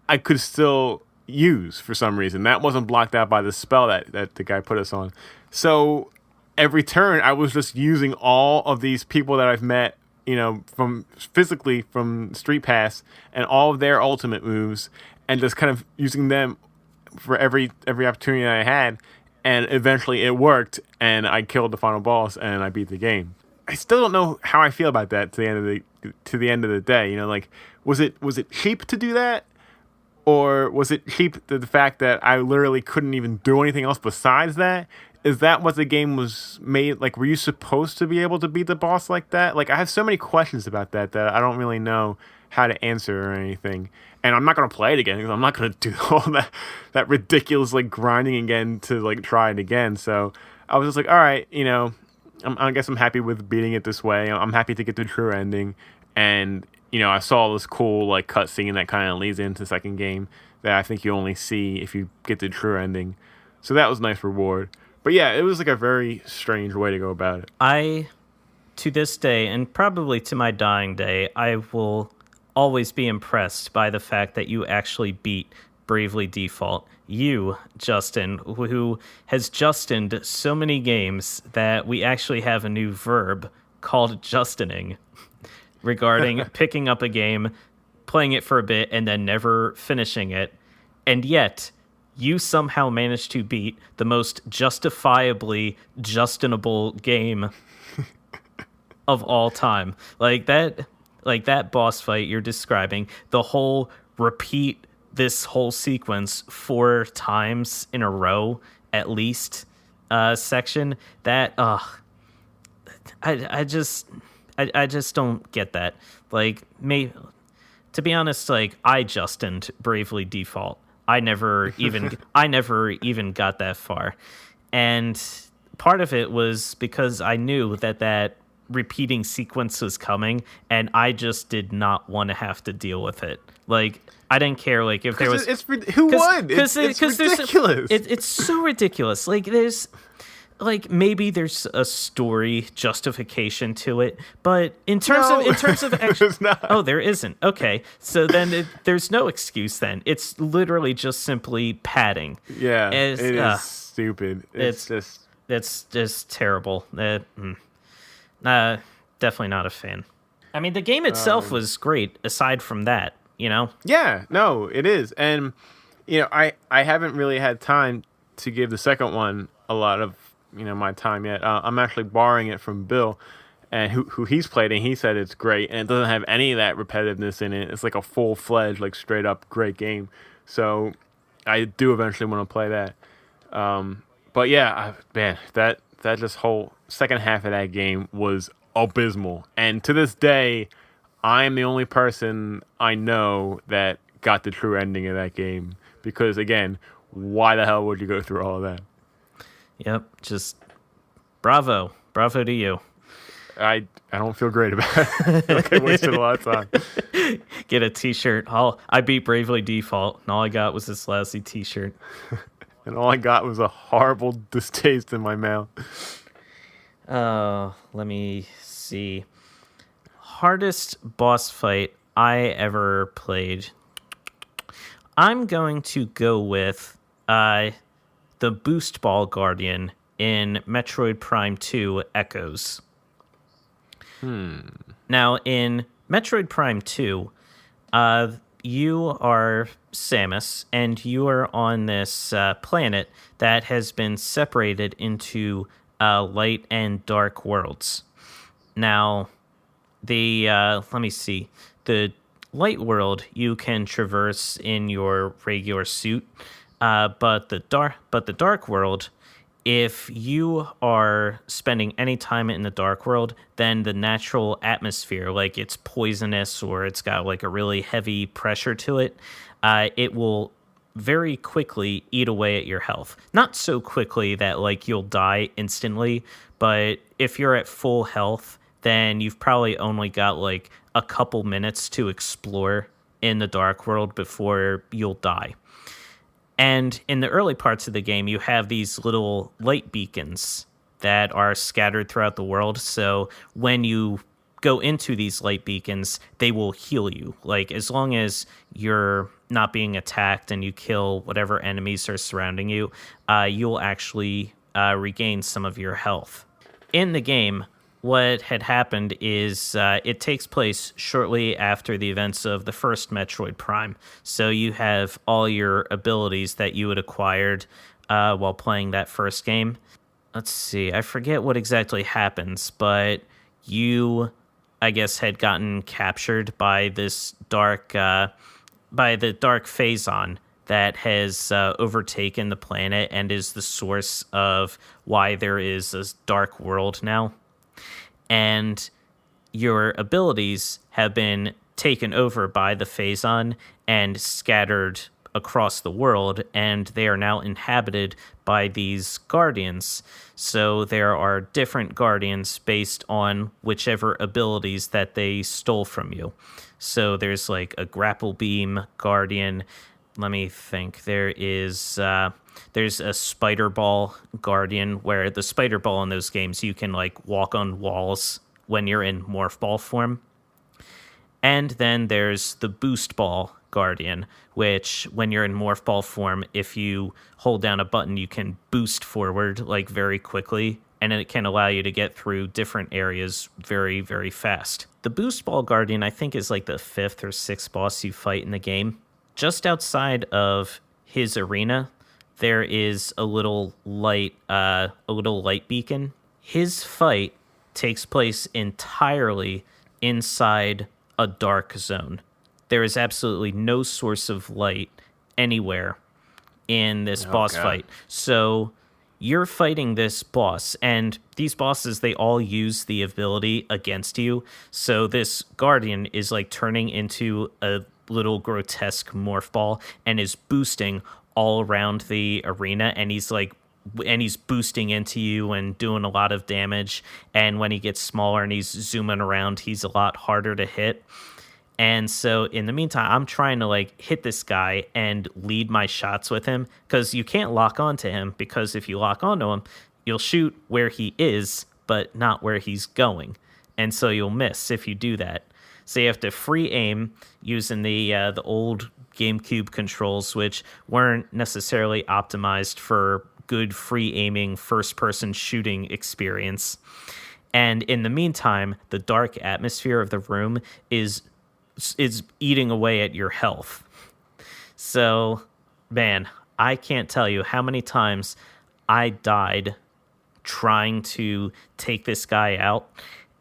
I could still use for some reason. That wasn't blocked out by the spell that the guy put us on. So every turn I was just using all of these people that I've met, from physically from Street Pass, and all of their ultimate moves, and just kind of using them for every opportunity that I had. And eventually it worked, and I killed the final boss, and I beat the game. I still don't know how I feel about that to the end of the day. Like, was it cheap to do that, or was it cheap to the fact that I literally couldn't even do anything else besides that? Is that what the game was made? Like, were you supposed to be able to beat the boss like that? Like, I have so many questions about that I don't really know how to answer or anything. And I'm not going to play it again because I'm not going to do all that ridiculous, like, grinding again to, like, try it again. So I was just like, all right, I guess I'm happy with beating it this way. I'm happy to get the true ending. And, I saw this cool, like, cutscene that kind of leads into the second game that I think you only see if you get the true ending. So that was a nice reward. But yeah, it was like a very strange way to go about it. To this day, and probably to my dying day, I will always be impressed by the fact that you actually beat Bravely Default. You, Justin, who has Justined so many games that we actually have a new verb called Justining regarding picking up a game, playing it for a bit, and then never finishing it. And yet, you somehow managed to beat the most justifiably justinable game of all time. Like that boss fight you're describing, the whole repeat this whole sequence 4 times in a row at least section, that I just don't get that. Like, to be honest, like, I justined Bravely Default. I never even got that far. And part of it was because I knew that repeating sequence was coming, and I just did not want to have to deal with it. Like, I didn't care, like, if there was... Who would? It's ridiculous. It's so ridiculous. Like, there's... Like, maybe there's a story justification to it, but in terms of there's not. Oh, there isn't. Okay, so then there's no excuse. Then it's literally just simply padding. Yeah, it is stupid. It's just terrible. Definitely not a fan. I mean, the game itself was great. Aside from that, Yeah, no, it is, and I haven't really had time to give the second one a lot of my time yet. I'm actually borrowing it from Bill, and who he's played, and he said it's great, and it doesn't have any of that repetitiveness in it. It's like a full-fledged, like, straight up great game. So I do eventually want to play that. But yeah, man, that just whole second half of that game was abysmal, and to this day, I am the only person I know that got the true ending of that game. Because again, why the hell would you go through all of that? Yep, just bravo to you. I don't feel great about it. I wasted a lot of time. Get a t-shirt. I beat Bravely Default, and all I got was this lousy t-shirt. And all I got was a horrible distaste in my mouth. Let me see. Hardest boss fight I ever played. I'm going to go with the Boost Ball Guardian in Metroid Prime 2 Echoes. Now, in Metroid Prime 2, you are Samus, and you are on this planet that has been separated into light and dark worlds. Now, let me see. The light world you can traverse in your regular suit, but the dark world, if you are spending any time in the dark world, then the natural atmosphere, like it's poisonous or it's got like a really heavy pressure to it, it will very quickly eat away at your health. Not so quickly that like you'll die instantly, but if you're at full health, then you've probably only got like a couple minutes to explore in the dark world before you'll die. And in the early parts of the game, you have these little light beacons that are scattered throughout the world. So when you go into these light beacons, they will heal you. Like, as long as you're not being attacked and you kill whatever enemies are surrounding you, you'll actually regain some of your health. In the game, what had happened is it takes place shortly after the events of the first Metroid Prime. So you have all your abilities that you had acquired while playing that first game. Let's see, I forget what exactly happens, but you, I guess, had gotten captured by this dark by the dark phazon that has overtaken the planet and is the source of why there is this dark world now. And your abilities have been taken over by the phazon and scattered across the world, and they are now inhabited by these guardians. So there are different guardians based on whichever abilities that they stole from you. So there's like a grapple beam guardian. Let me think. There's a spider ball guardian, where the spider ball in those games, you can like walk on walls when you're in morph ball form. And then there's the boost ball guardian, which when you're in morph ball form, if you hold down a button, you can boost forward like very quickly, and it can allow you to get through different areas very, very fast. The boost ball guardian, I think, is like the 5th or 6th boss you fight in the game. Just outside of his arena, there is a little light beacon. His fight takes place entirely inside a dark zone. There is absolutely no source of light anywhere in this boss fight. So you're fighting this boss, and these bosses, they all use the ability against you. So this guardian is like turning into a little grotesque morph ball and is boosting all around the arena, and he's boosting into you and doing a lot of damage. And when he gets smaller and he's zooming around, he's a lot harder to hit. And so in the meantime, I'm trying to like hit this guy and lead my shots with him, because you can't lock onto him, because if you lock onto him, you'll shoot where he is, but not where he's going. And so you'll miss if you do that. So you have to free aim using the old GameCube controls, which weren't necessarily optimized for good free aiming first-person shooting experience. And in the meantime, the dark atmosphere of the room is eating away at your health. So, man, I can't tell you how many times I died trying to take this guy out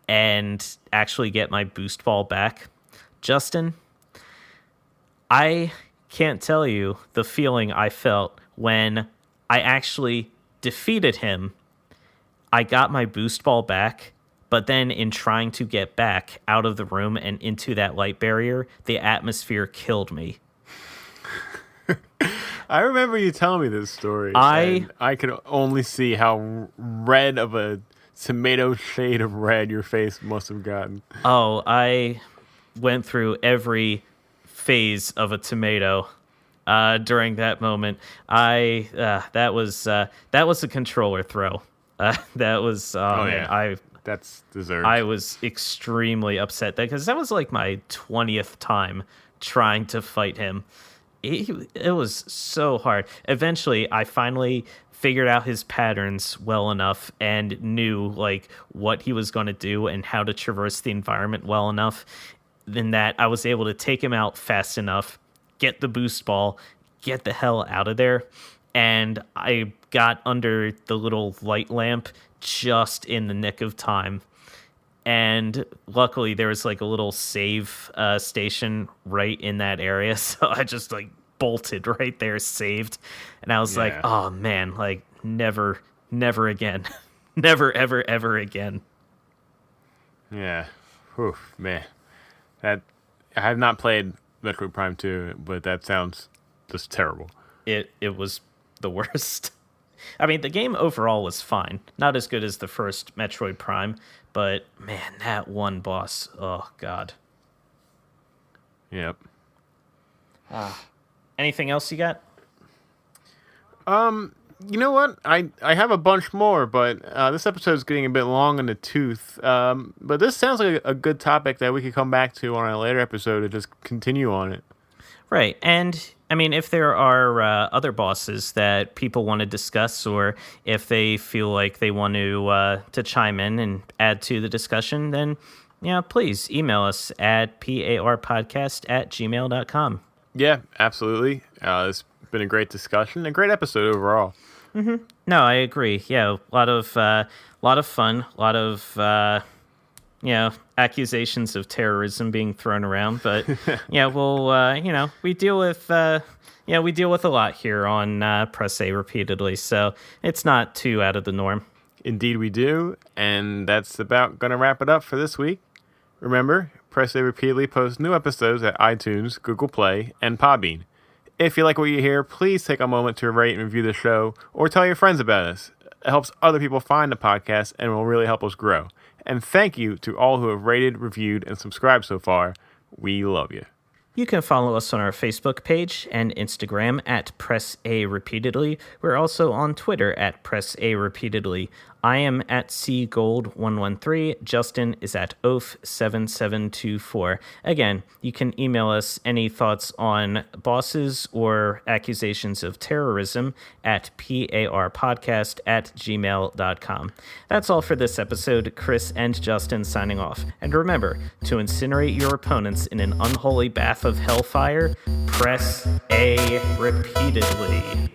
and actually get my boost ball back. Justin, I can't tell you the feeling I felt when I actually defeated him. I got my boost ball back, but then in trying to get back out of the room and into that light barrier, the atmosphere killed me. I remember you telling me this story. I could only see how red of a tomato shade of red your face must have gotten. Oh, I went through every phase of a tomato during that moment. That was a controller throw. That was man, that's deserved. I was extremely upset because that was like my 20th time trying to fight him. It was so hard. Eventually, I finally figured out his patterns well enough and knew like what he was going to do and how to traverse the environment well enough. Then that I was able to take him out fast enough, get the boost ball, get the hell out of there. And I got under the little light lamp just in the nick of time. And luckily there was like a little save station right in that area. So I just like bolted right there, saved. And I was like, oh man, like never again. Never, ever, ever again. Yeah. Whew, man. I have not played Metroid Prime 2, but that sounds just terrible. It was the worst. I mean, the game overall was fine. Not as good as the first Metroid Prime, but man, that one boss, oh god. Yep. Anything else you got? You know what? I have a bunch more, but this episode is getting a bit long in the tooth. But this sounds like a good topic that we could come back to on a later episode and just continue on it. Right. And I mean, if there are other bosses that people want to discuss, or if they feel like they want to chime in and add to the discussion, then please email us at parpodcast@gmail.com. Yeah, absolutely. It's been a great discussion, a great episode overall. Mm-hmm. No, I agree. Yeah, a lot of fun, a lot of accusations of terrorism being thrown around. But we deal with a lot here on Press A repeatedly, so it's not too out of the norm. Indeed we do, and that's about going to wrap it up for this week. Remember, Press A repeatedly posts new episodes at iTunes, Google Play, and Podbean. If you like what you hear, please take a moment to rate and review the show, or tell your friends about us. It helps other people find the podcast and will really help us grow. And thank you to all who have rated, reviewed, and subscribed so far. We love you. You can follow us on our Facebook page and Instagram at Press A Repeatedly. We're also on Twitter at Press A Repeatedly. I am at cgold113. Justin is at oaf7724. Again, you can email us any thoughts on bosses or accusations of terrorism at parpodcast@gmail.com. That's all for this episode. Chris and Justin signing off. And remember, to incinerate your opponents in an unholy bath of hellfire, press A repeatedly.